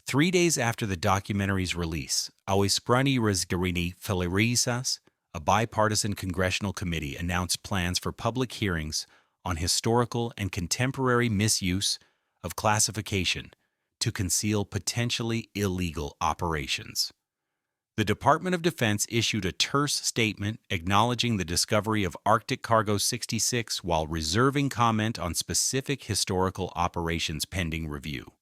3 days after the documentary's release, Awisprani Razgarini Felirisas, a bipartisan congressional committee, announced plans for public hearings on historical and contemporary misuse of classification to conceal potentially illegal operations. The Department of Defense issued a terse statement acknowledging the discovery of Arctic Cargo 66 while reserving comment on specific historical operations pending review.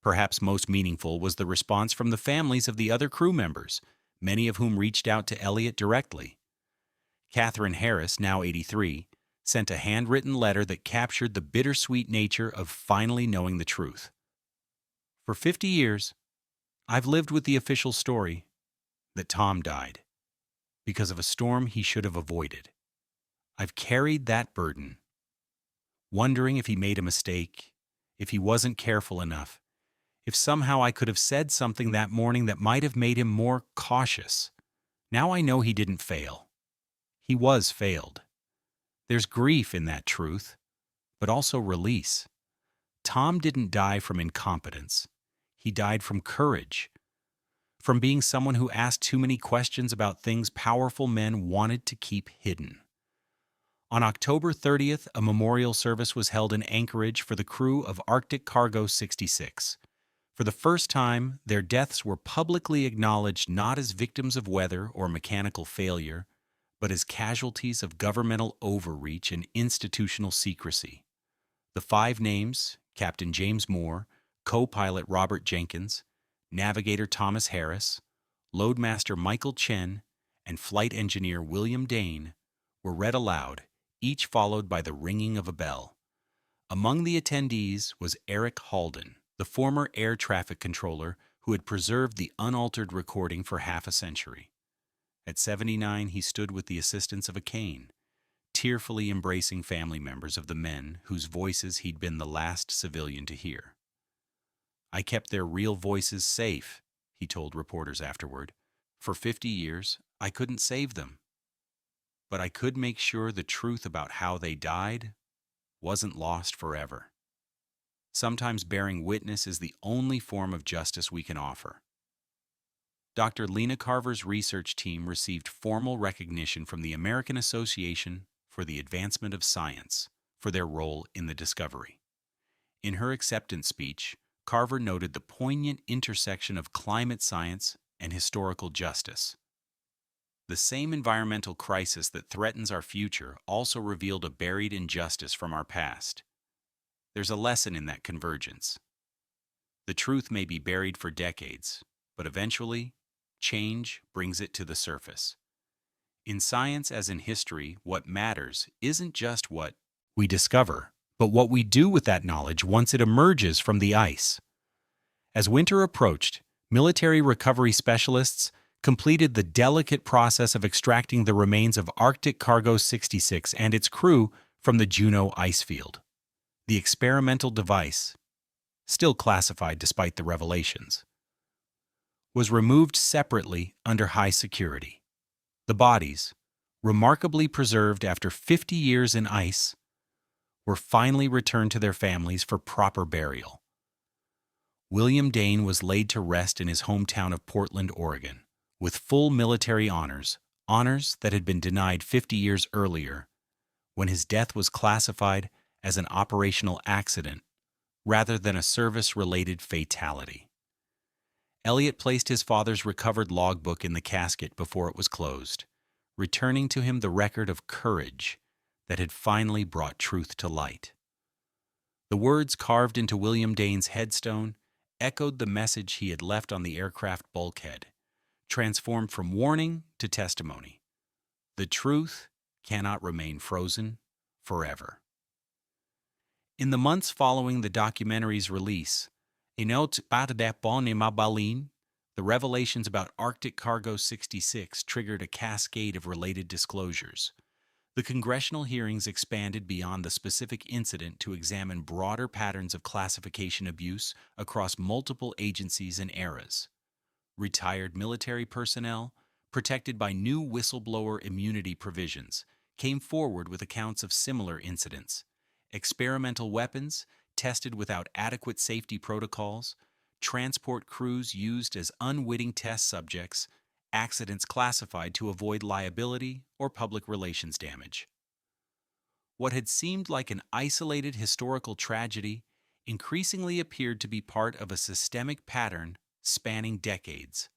Perhaps most meaningful was the response from the families of the other crew members, many of whom reached out to Elliott directly. Catherine Harris, now 83, sent a handwritten letter that captured the bittersweet nature of finally knowing the truth. For 50 years, I've lived with the official story that Tom died because of a storm he should have avoided. I've carried that burden, wondering if he made a mistake, if he wasn't careful enough, if somehow I could have said something that morning that might have made him more cautious. Now I know he didn't fail. He was failed. There's grief in that truth, but also release. Tom didn't die from incompetence. He died from courage, from being someone who asked too many questions about things powerful men wanted to keep hidden. On October 30th, a memorial service was held in Anchorage for the crew of Arctic Cargo 66. For the first time, their deaths were publicly acknowledged not as victims of weather or mechanical failure, but as casualties of governmental overreach and institutional secrecy. The 5 names, Captain James Moore, co-pilot Robert Jenkins, navigator Thomas Harris, loadmaster Michael Chen, and flight engineer William Dane, were read aloud, each followed by the ringing of a bell. Among the attendees was Eric Halden, the former air traffic controller who had preserved the unaltered recording for half a century. At 79, he stood with the assistance of a cane, tearfully embracing family members of the men whose voices he'd been the last civilian to hear. I kept their real voices safe, he told reporters afterward. For 50 years, I couldn't save them. But I could make sure the truth about how they died wasn't lost forever. Sometimes bearing witness is the only form of justice we can offer. Dr. Lena Carver's research team received formal recognition from the American Association for the Advancement of Science for their role in the discovery. In her acceptance speech, Carver noted the poignant intersection of climate science and historical justice. The same environmental crisis that threatens our future also revealed a buried injustice from our past. There's a lesson in that convergence. The truth may be buried for decades, but eventually, change brings it to the surface. In science as in history, what matters isn't just what we discover, but what we do with that knowledge once it emerges from the ice. As winter approached, military recovery specialists completed the delicate process of extracting the remains of Arctic Cargo 66 and its crew from the Juneau ice field. The experimental device, still classified despite the revelations, was removed separately under high security. The bodies, remarkably preserved after 50 years in ice, were finally returned to their families for proper burial. William Dane was laid to rest in his hometown of Portland, Oregon, with full military honors that had been denied 50 years earlier, when his death was classified as an operational accident rather than a service-related fatality. Elliott placed his father's recovered logbook in the casket before it was closed, returning to him the record of courage that had finally brought truth to light. The words carved into William Dane's headstone echoed the message he had left on the aircraft bulkhead, transformed from warning to testimony. The truth cannot remain frozen forever. In the months following the documentary's release, Inaut Patadapon Mabalin, The revelations about Arctic Cargo 66 triggered a cascade of related disclosures. The congressional hearings expanded beyond the specific incident to examine broader patterns of classification abuse across multiple agencies and eras. Retired military personnel, protected by new whistleblower immunity provisions, came forward with accounts of similar incidents. Experimental weapons, tested without adequate safety protocols, transport crews used as unwitting test subjects, accidents classified to avoid liability or public relations damage. What had seemed like an isolated historical tragedy increasingly appeared to be part of a systemic pattern spanning decades.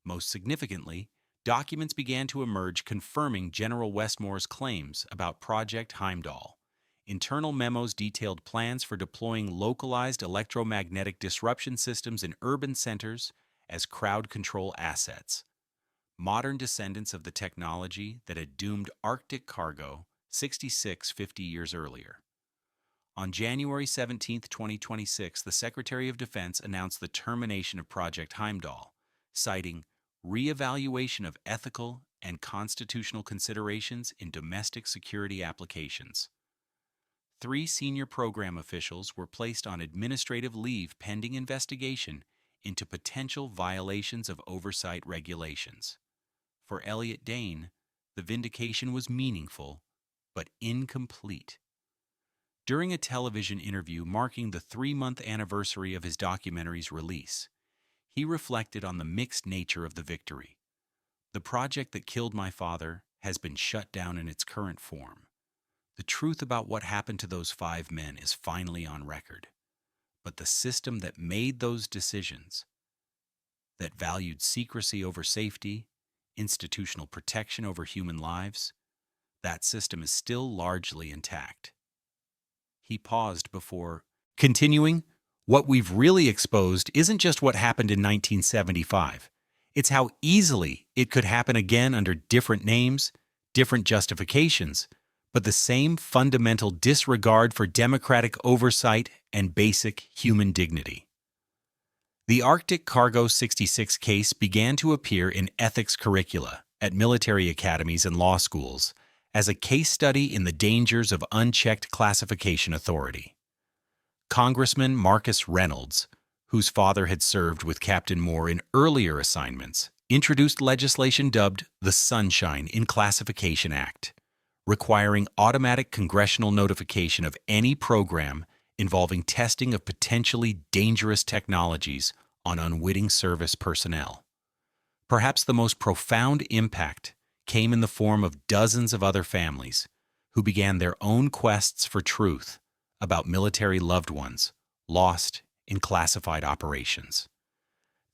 Most significantly, documents began to emerge confirming General Westmore's claims about Project Heimdall. Internal memos detailed plans for deploying localized electromagnetic disruption systems in urban centers as crowd control assets. Modern descendants of the technology that had doomed Arctic Cargo 66 50 years earlier. On January 17, 2026, the Secretary of Defense announced the termination of Project Heimdall, citing reevaluation of ethical and constitutional considerations in domestic security applications. 3 senior program officials were placed on administrative leave pending investigation into potential violations of oversight regulations. For Elliot Dane, the vindication was meaningful, but incomplete. During a television interview marking the 3-month anniversary of his documentary's release, he reflected on the mixed nature of the victory. The project that killed my father has been shut down in its current form. The truth about what happened to those 5 men is finally on record. But the system that made those decisions, that valued secrecy over safety, institutional protection over human lives, that system is still largely intact. He paused before continuing. What we've really exposed isn't just what happened in 1975. It's how easily it could happen again under different names, different justifications, but the same fundamental disregard for democratic oversight and basic human dignity. The Arctic Cargo 66 case began to appear in ethics curricula at military academies and law schools as a case study in the dangers of unchecked classification authority. Congressman Marcus Reynolds, whose father had served with Captain Moore in earlier assignments, introduced legislation dubbed the Sunshine in Classification Act, requiring automatic congressional notification of any program involving testing of potentially dangerous technologies on unwitting service personnel. Perhaps the most profound impact came in the form of dozens of other families who began their own quests for truth about military loved ones lost in classified operations.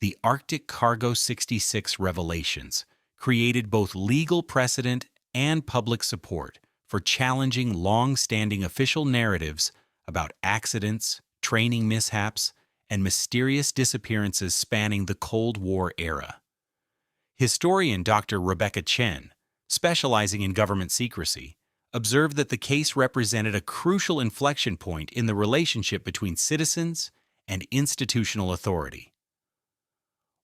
The Arctic Cargo 66 revelations created both legal precedent and public support for challenging long-standing official narratives about accidents, training mishaps, and mysterious disappearances spanning the Cold War era. Historian Dr. Rebecca Chen, specializing in government secrecy, observed that the case represented a crucial inflection point in the relationship between citizens and institutional authority.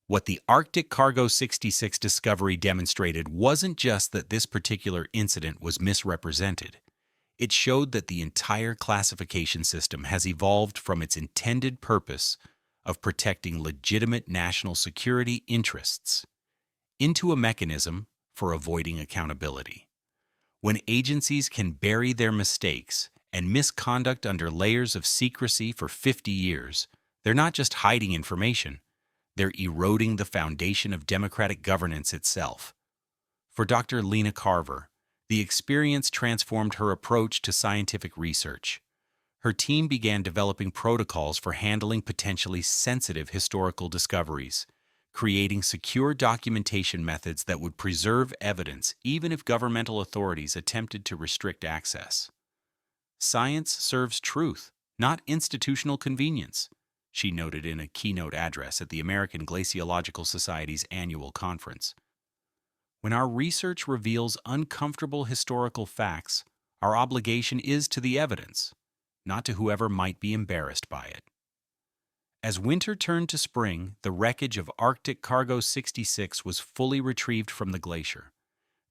What the Arctic Cargo 66 discovery demonstrated wasn't just that this particular incident was misrepresented. It showed that the entire classification system has evolved from its intended purpose of protecting legitimate national security interests into a mechanism for avoiding accountability. When agencies can bury their mistakes and misconduct under layers of secrecy for 50 years, they're not just hiding information, they're eroding the foundation of democratic governance itself. For Dr. Lena Carver, the experience transformed her approach to scientific research. Her team began developing protocols for handling potentially sensitive historical discoveries, creating secure documentation methods that would preserve evidence even if governmental authorities attempted to restrict access. Science serves truth, not institutional convenience, she noted in a keynote address at the American Glaciological Society's annual conference. When our research reveals uncomfortable historical facts, our obligation is to the evidence, not to whoever might be embarrassed by it. As winter turned to spring, the wreckage of Arctic Cargo 66 was fully retrieved from the glacier.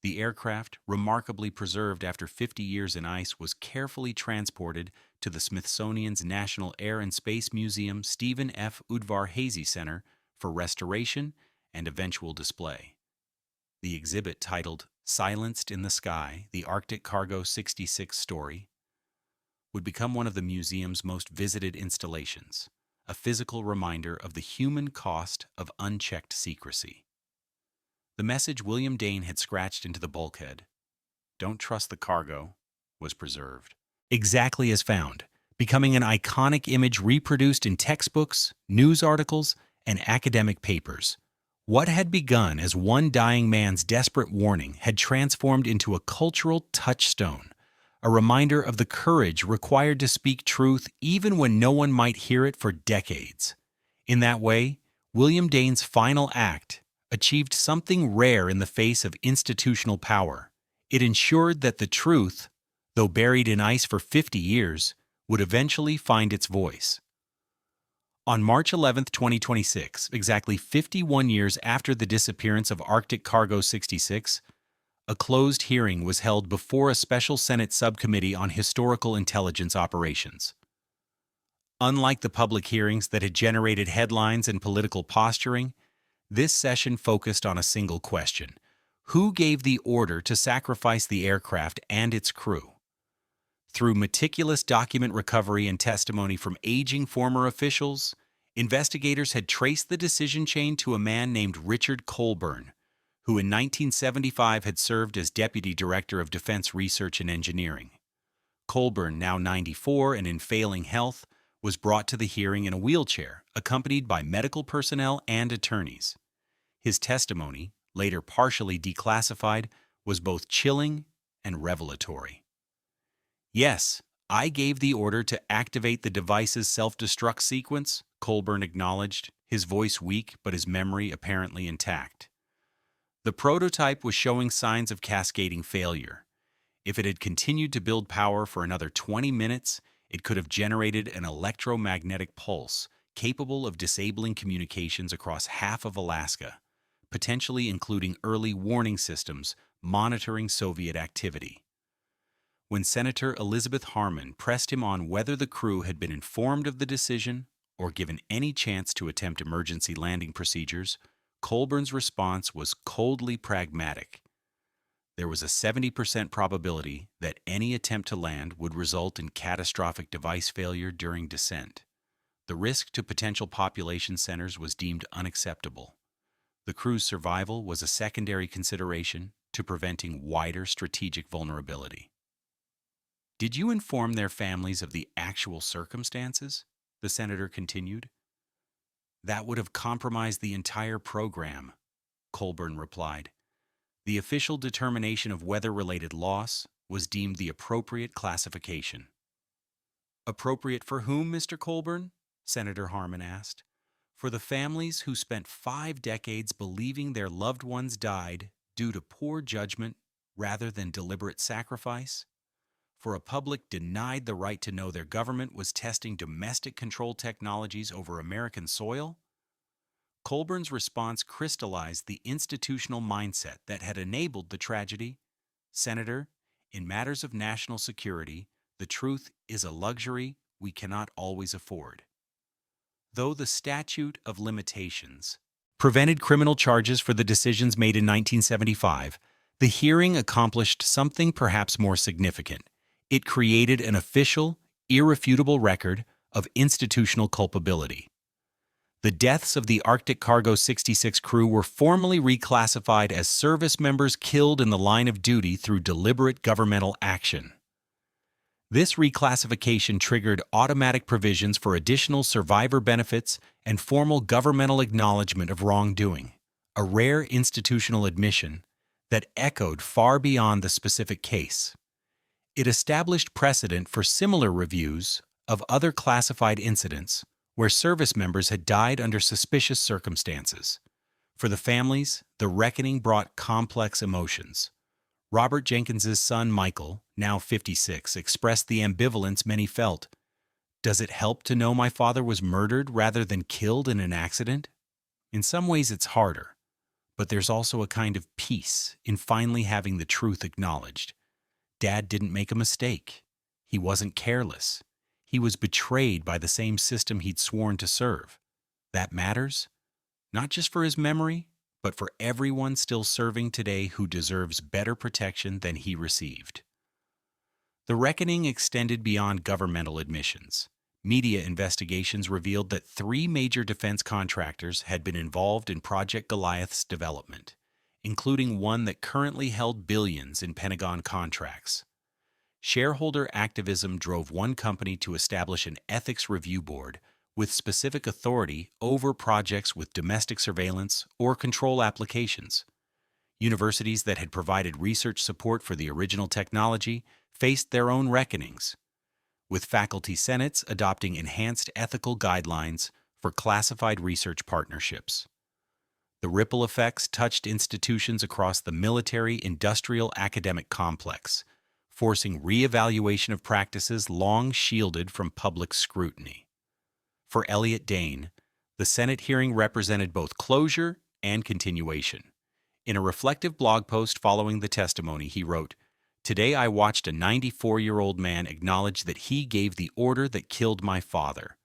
The aircraft, remarkably preserved after 50 years in ice, was carefully transported to the Smithsonian's National Air and Space Museum Stephen F. Udvar-Hazy Center for restoration and eventual display. The exhibit, titled Silenced in the Sky, the Arctic Cargo 66 Story, would become one of the museum's most visited installations, a physical reminder of the human cost of unchecked secrecy. The message William Dane had scratched into the bulkhead, "Don't trust the cargo," was preserved, exactly as found, becoming an iconic image reproduced in textbooks, news articles, and academic papers. What had begun as one dying man's desperate warning had transformed into a cultural touchstone, a reminder of the courage required to speak truth even when no one might hear it for decades. In that way, William Dane's final act achieved something rare in the face of institutional power. It ensured that the truth, though buried in ice for 50 years, would eventually find its voice. On March 11, 2026, exactly 51 years after the disappearance of Arctic Cargo 66, a closed hearing was held before a special Senate subcommittee on historical intelligence operations. Unlike the public hearings that had generated headlines and political posturing, this session focused on a single question: who gave the order to sacrifice the aircraft and its crew? Through meticulous document recovery and testimony from aging former officials, investigators had traced the decision chain to a man named Richard Colburn, who in 1975 had served as Deputy Director of Defense Research and Engineering. Colburn, now 94 and in failing health, was brought to the hearing in a wheelchair, accompanied by medical personnel and attorneys. His testimony, later partially declassified, was both chilling and revelatory. "Yes, I gave the order to activate the device's self-destruct sequence," Colburn acknowledged, his voice weak but his memory apparently intact. The prototype was showing signs of cascading failure. If it had continued to build power for another 20 minutes, it could have generated an electromagnetic pulse capable of disabling communications across half of Alaska, potentially including early warning systems monitoring Soviet activity. When Senator Elizabeth Harman pressed him on whether the crew had been informed of the decision or given any chance to attempt emergency landing procedures, Colburn's response was coldly pragmatic. There was a 70% probability that any attempt to land would result in catastrophic device failure during descent. The risk to potential population centers was deemed unacceptable. The crew's survival was a secondary consideration to preventing wider strategic vulnerability. "Did you inform their families of the actual circumstances?" the senator continued. "That would have compromised the entire program," Colburn replied. The official determination of weather-related loss was deemed the appropriate classification. "Appropriate for whom, Mr. Colburn?" Senator Harman asked. "For the families who spent 5 decades believing their loved ones died due to poor judgment rather than deliberate sacrifice? For a public denied the right to know their government was testing domestic control technologies over American soil?" Colburn's response crystallized the institutional mindset that had enabled the tragedy. "Senator, in matters of national security, the truth is a luxury we cannot always afford." Though the statute of limitations prevented criminal charges for the decisions made in 1975, the hearing accomplished something perhaps more significant. It created an official, irrefutable record of institutional culpability. The deaths of the Arctic Cargo 66 crew were formally reclassified as service members killed in the line of duty through deliberate governmental action. This reclassification triggered automatic provisions for additional survivor benefits and formal governmental acknowledgement of wrongdoing, a rare institutional admission that echoed far beyond the specific case. It established precedent for similar reviews of other classified incidents where service members had died under suspicious circumstances. For the families, the reckoning brought complex emotions. Robert Jenkins's son Michael, now 56, expressed the ambivalence many felt. Does it help to know my father was murdered rather than killed in an accident? In some ways, it's harder, but there's also a kind of peace in finally having the truth acknowledged. Dad didn't make a mistake. He wasn't careless. He was betrayed by the same system he'd sworn to serve. That matters, not just for his memory, but for everyone still serving today who deserves better protection than he received. The reckoning extended beyond governmental admissions. Media investigations revealed that 3 major defense contractors had been involved in Project Goliath's development, including one that currently held billions in Pentagon contracts. Shareholder activism drove one company to establish an ethics review board with specific authority over projects with domestic surveillance or control applications. Universities that had provided research support for the original technology faced their own reckonings, with faculty senates adopting enhanced ethical guidelines for classified research partnerships. The ripple effects touched institutions across the military-industrial academic complex, forcing re-evaluation of practices long shielded from public scrutiny. For Elliot Dane, the Senate hearing represented both closure and continuation. In a reflective blog post following the testimony, he wrote, "Today I watched a 94-year-old man acknowledge that he gave the order that killed my father.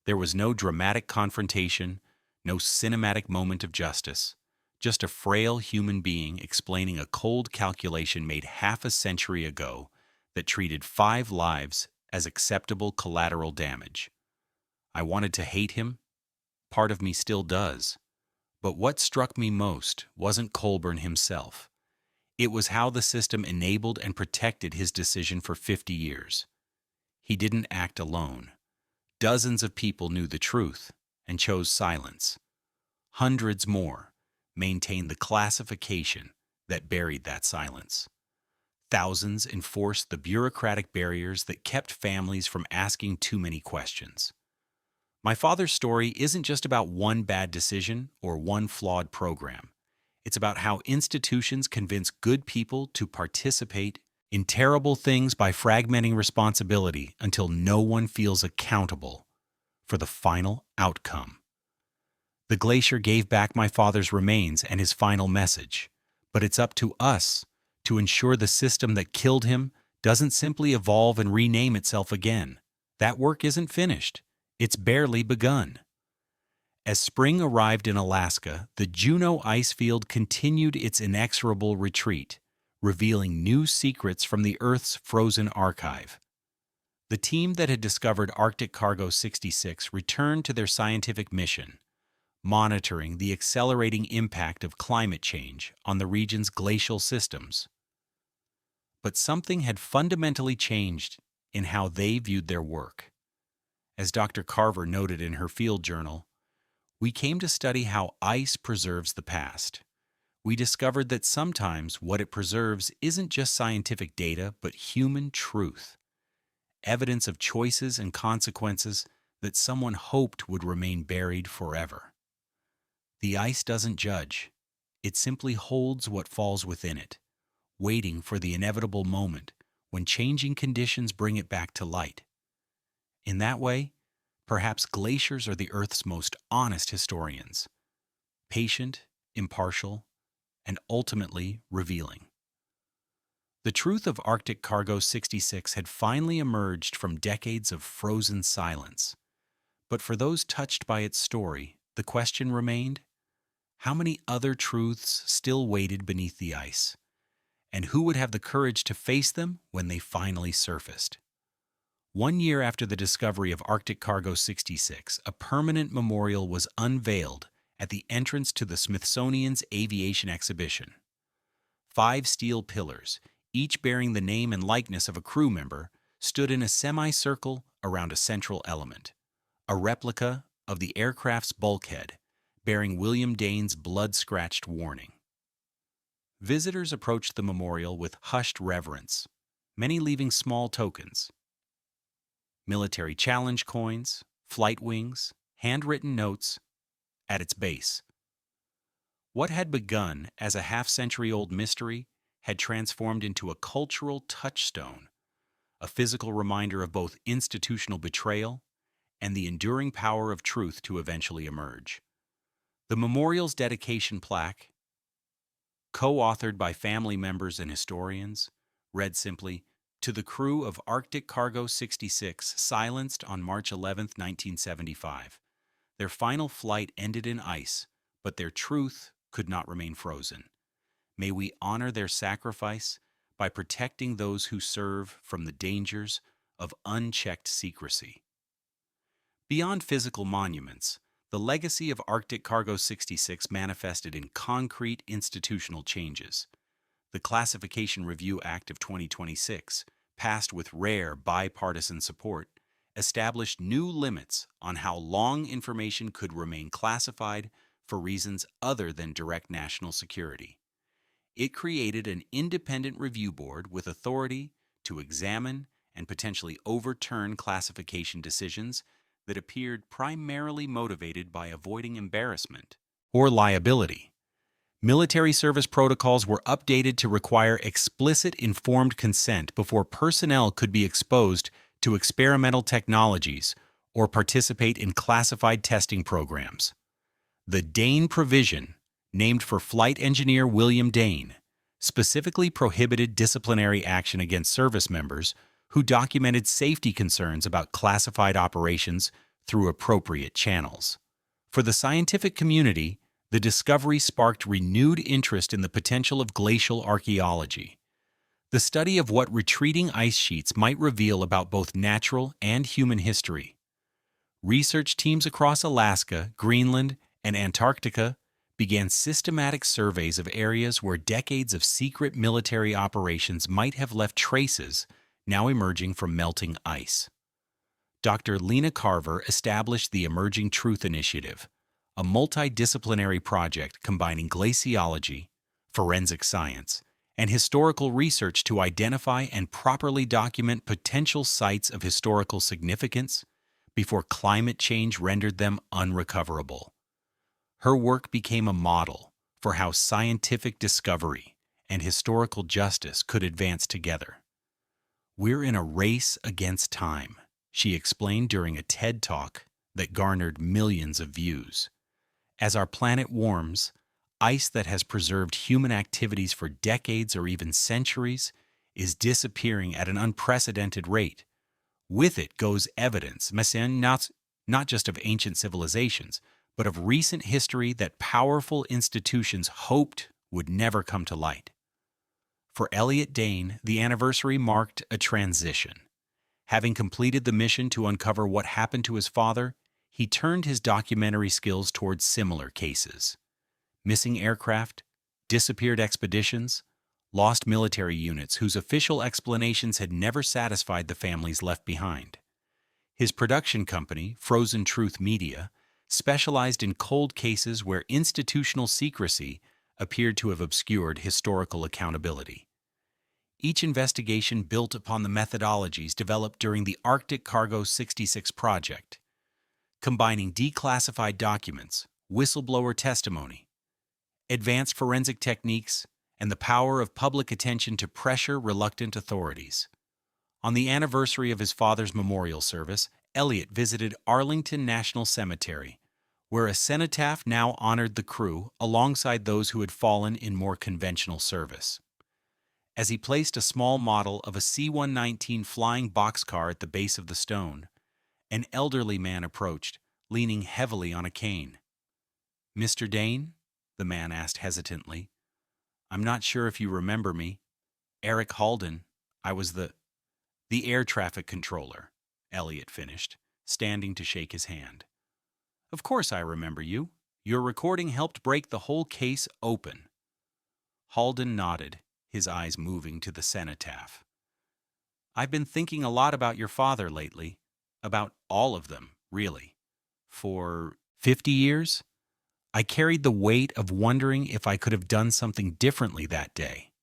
There was no dramatic confrontation, no cinematic moment of justice, just a frail human being explaining a cold calculation made half a century ago that treated 5 lives as acceptable collateral damage. I wanted to hate him. Part of me still does. But what struck me most wasn't Colburn himself. It was how the system enabled and protected his decision for 50 years. He didn't act alone. Dozens of people knew the truth and chose silence. Hundreds more maintained the classification that buried that silence. Thousands enforced the bureaucratic barriers that kept families from asking too many questions. My father's story isn't just about one bad decision or one flawed program. It's about how institutions convince good people to participate in terrible things by fragmenting responsibility until no one feels accountable for the final outcome. The glacier gave back my father's remains and his final message, but it's up to us to ensure the system that killed him doesn't simply evolve and rename itself again. That work isn't finished. It's barely begun. As spring arrived in Alaska, the Juneau ice field continued its inexorable retreat, revealing new secrets from the Earth's frozen archive. The team that had discovered Arctic Cargo 66 returned to their scientific mission, monitoring the accelerating impact of climate change on the region's glacial systems. But something had fundamentally changed in how they viewed their work. As Dr. Carver noted in her field journal, "We came to study how ice preserves the past. We discovered that sometimes what it preserves isn't just scientific data, but human truth, evidence of choices and consequences that someone hoped would remain buried forever. The ice doesn't judge. It simply holds what falls within it, waiting for the inevitable moment when changing conditions bring it back to light. In that way, perhaps glaciers are the Earth's most honest historians, patient, impartial, and ultimately revealing." The truth of Arctic Cargo 66 had finally emerged from decades of frozen silence. But for those touched by its story, the question remained, how many other truths still waited beneath the ice? And who would have the courage to face them when they finally surfaced? 1 year after the discovery of Arctic Cargo 66, a permanent memorial was unveiled at the entrance to the Smithsonian's Aviation exhibition. 5 steel pillars, each bearing the name and likeness of a crew member, stood in a semicircle around a central element, a replica of the aircraft's bulkhead, bearing William Dane's blood-scratched warning. Visitors approached the memorial with hushed reverence, many leaving small tokens: military challenge coins, flight wings, handwritten notes at its base. What had begun as a half-century-old mystery had transformed into a cultural touchstone, a physical reminder of both institutional betrayal and the enduring power of truth to eventually emerge. The memorial's dedication plaque, co-authored by family members and historians, read simply, "To the crew of Arctic Cargo 66, silenced on March 11, 1975. Their final flight ended in ice, but their truth could not remain frozen. May we honor their sacrifice by protecting those who serve from the dangers of unchecked secrecy." Beyond physical monuments, the legacy of Arctic Cargo 66 manifested in concrete institutional changes. The Classification Review Act of 2026, passed with rare bipartisan support, established new limits on how long information could remain classified for reasons other than direct national security. It created an independent review board with authority to examine and potentially overturn classification decisions that appeared primarily motivated by avoiding embarrassment or liability. Military service protocols were updated to require explicit informed consent before personnel could be exposed to experimental technologies or participate in classified testing programs. The Dane provision, named for Flight Engineer William Dane, specifically prohibited disciplinary action against service members who documented safety concerns about classified operations through appropriate channels. For the scientific community, the discovery sparked renewed interest in the potential of glacial archaeology, the study of what retreating ice sheets might reveal about both natural and human history. Research teams across Alaska, Greenland, and Antarctica began systematic surveys of areas where decades of secret military operations might have left traces now emerging from melting ice. Dr. Lena Carver established the Emerging Truth Initiative, a multidisciplinary project combining glaciology, forensic science, and historical research to identify and properly document potential sites of historical significance before climate change rendered them unrecoverable. Her work became a model for how scientific discovery and historical justice could advance together. "We're in a race against time," she explained during a TED Talk that garnered millions of views. "As our planet warms, ice that has preserved human activities for decades or even centuries is disappearing at an unprecedented rate. With it goes evidence, not just of ancient civilizations, but of recent history that powerful institutions hoped would never come to light." For Elliot Dane, the anniversary marked a transition. Having completed the mission to uncover what happened to his father, he turned his documentary skills towards similar cases: missing aircraft, disappeared expeditions, lost military units whose official explanations had never satisfied the families left behind. His production company, Frozen Truth Media, specialized in cold cases where institutional secrecy appeared to have obscured historical accountability. Each investigation built upon the methodologies developed during the Arctic Cargo 66 project, combining declassified documents, whistleblower testimony, advanced forensic techniques, and the power of public attention to pressure reluctant authorities. On the anniversary of his father's memorial service, Elliot visited Arlington National Cemetery, where a cenotaph now honored the crew alongside those who had fallen in more conventional service. As he placed a small model of a C-119 flying boxcar at the base of the stone, an elderly man approached, leaning heavily on a cane. "Mr. Dane?" the man asked hesitantly. "I'm not sure if you remember me. Eric Halden. I was the air traffic controller," Elliot finished, standing to shake his hand. "Of course I remember you. Your recording helped break the whole case open." Halden nodded, his eyes moving to the cenotaph. "I've been thinking a lot about your father lately. About all of them, really. For 50 years, I carried the weight of wondering if I could have done something differently that day.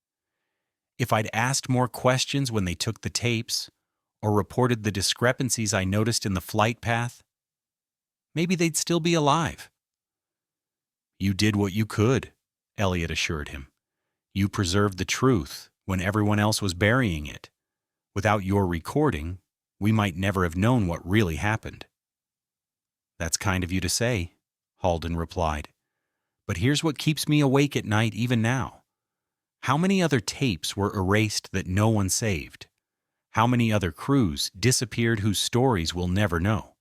If I'd asked more questions when they took the tapes, or reported the discrepancies I noticed in the flight path, maybe they'd still be alive." "You did what you could," Elliot assured him. "You preserved the truth when everyone else was burying it. Without your recording, we might never have known what really happened." "That's kind of you to say," Halden replied. "But here's what keeps me awake at night even now. How many other tapes were erased that no one saved? How many other crews disappeared whose stories we'll never know?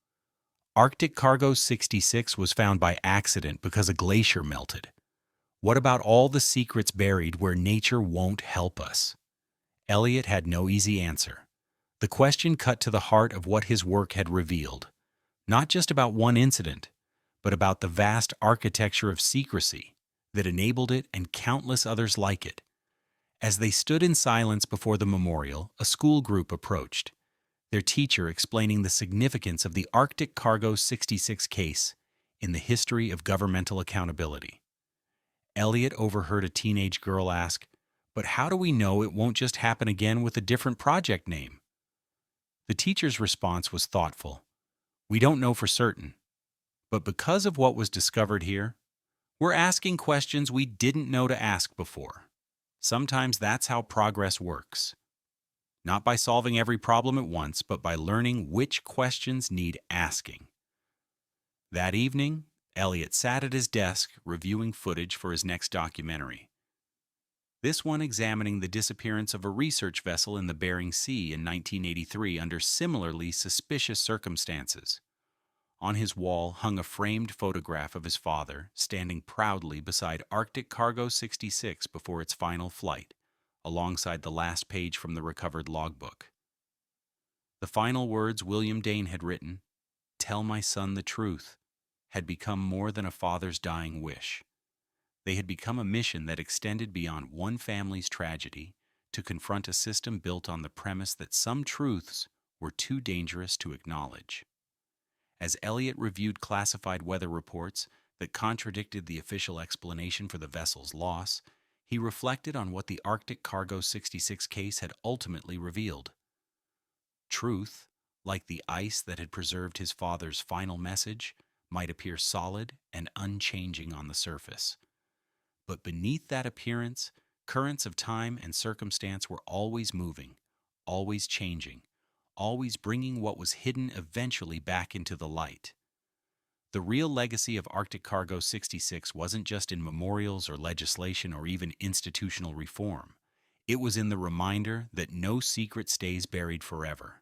Arctic Cargo 66 was found by accident because a glacier melted. What about all the secrets buried where nature won't help us?" Elliot had no easy answer. The question cut to the heart of what his work had revealed, not just about one incident, but about the vast architecture of secrecy that enabled it and countless others like it. As they stood in silence before the memorial, a school group approached, their teacher explaining the significance of the Arctic Cargo 66 case in the history of governmental accountability. Elliot overheard a teenage girl ask, "But how do we know it won't just happen again with a different project name?" The teacher's response was thoughtful. "We don't know for certain, but because of what was discovered here, we're asking questions we didn't know to ask before. Sometimes that's how progress works. Not by solving every problem at once, but by learning which questions need asking." That evening, Elliot sat at his desk reviewing footage for his next documentary. This one examining the disappearance of a research vessel in the Bering Sea in 1983 under similarly suspicious circumstances. On his wall hung a framed photograph of his father standing proudly beside Arctic Cargo 66 before its final flight, alongside the last page from the recovered logbook. The final words William Dane had written, "Tell my son the truth," had become more than a father's dying wish. They had become a mission that extended beyond one family's tragedy to confront a system built on the premise that some truths were too dangerous to acknowledge. As Elliot reviewed classified weather reports that contradicted the official explanation for the vessel's loss, he reflected on what the Arctic Cargo 66 case had ultimately revealed. Truth, like the ice that had preserved his father's final message, might appear solid and unchanging on the surface. But beneath that appearance, currents of time and circumstance were always moving, always changing, always bringing what was hidden eventually back into the light. The real legacy of Arctic Cargo 66 wasn't just in memorials or legislation or even institutional reform. It was in the reminder that no secret stays buried forever,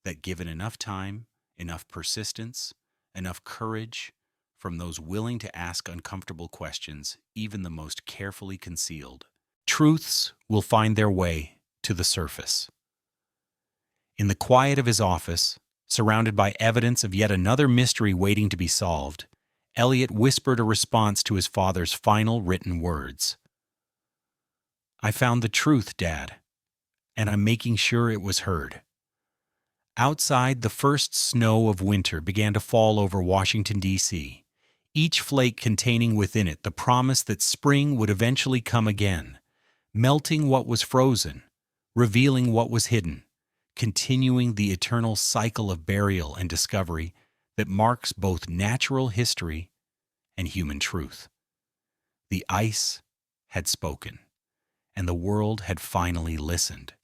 that given enough time, enough persistence, enough courage, from those willing to ask uncomfortable questions, even the most carefully concealed, truths will find their way to the surface. In the quiet of his office, surrounded by evidence of yet another mystery waiting to be solved, Elliot whispered a response to his father's final written words. "I found the truth, Dad, and I'm making sure it was heard." Outside, the first snow of winter began to fall over Washington, D.C., each flake containing within it the promise that spring would eventually come again, melting what was frozen, revealing what was hidden, continuing the eternal cycle of burial and discovery that marks both natural history and human truth. The ice had spoken, and the world had finally listened.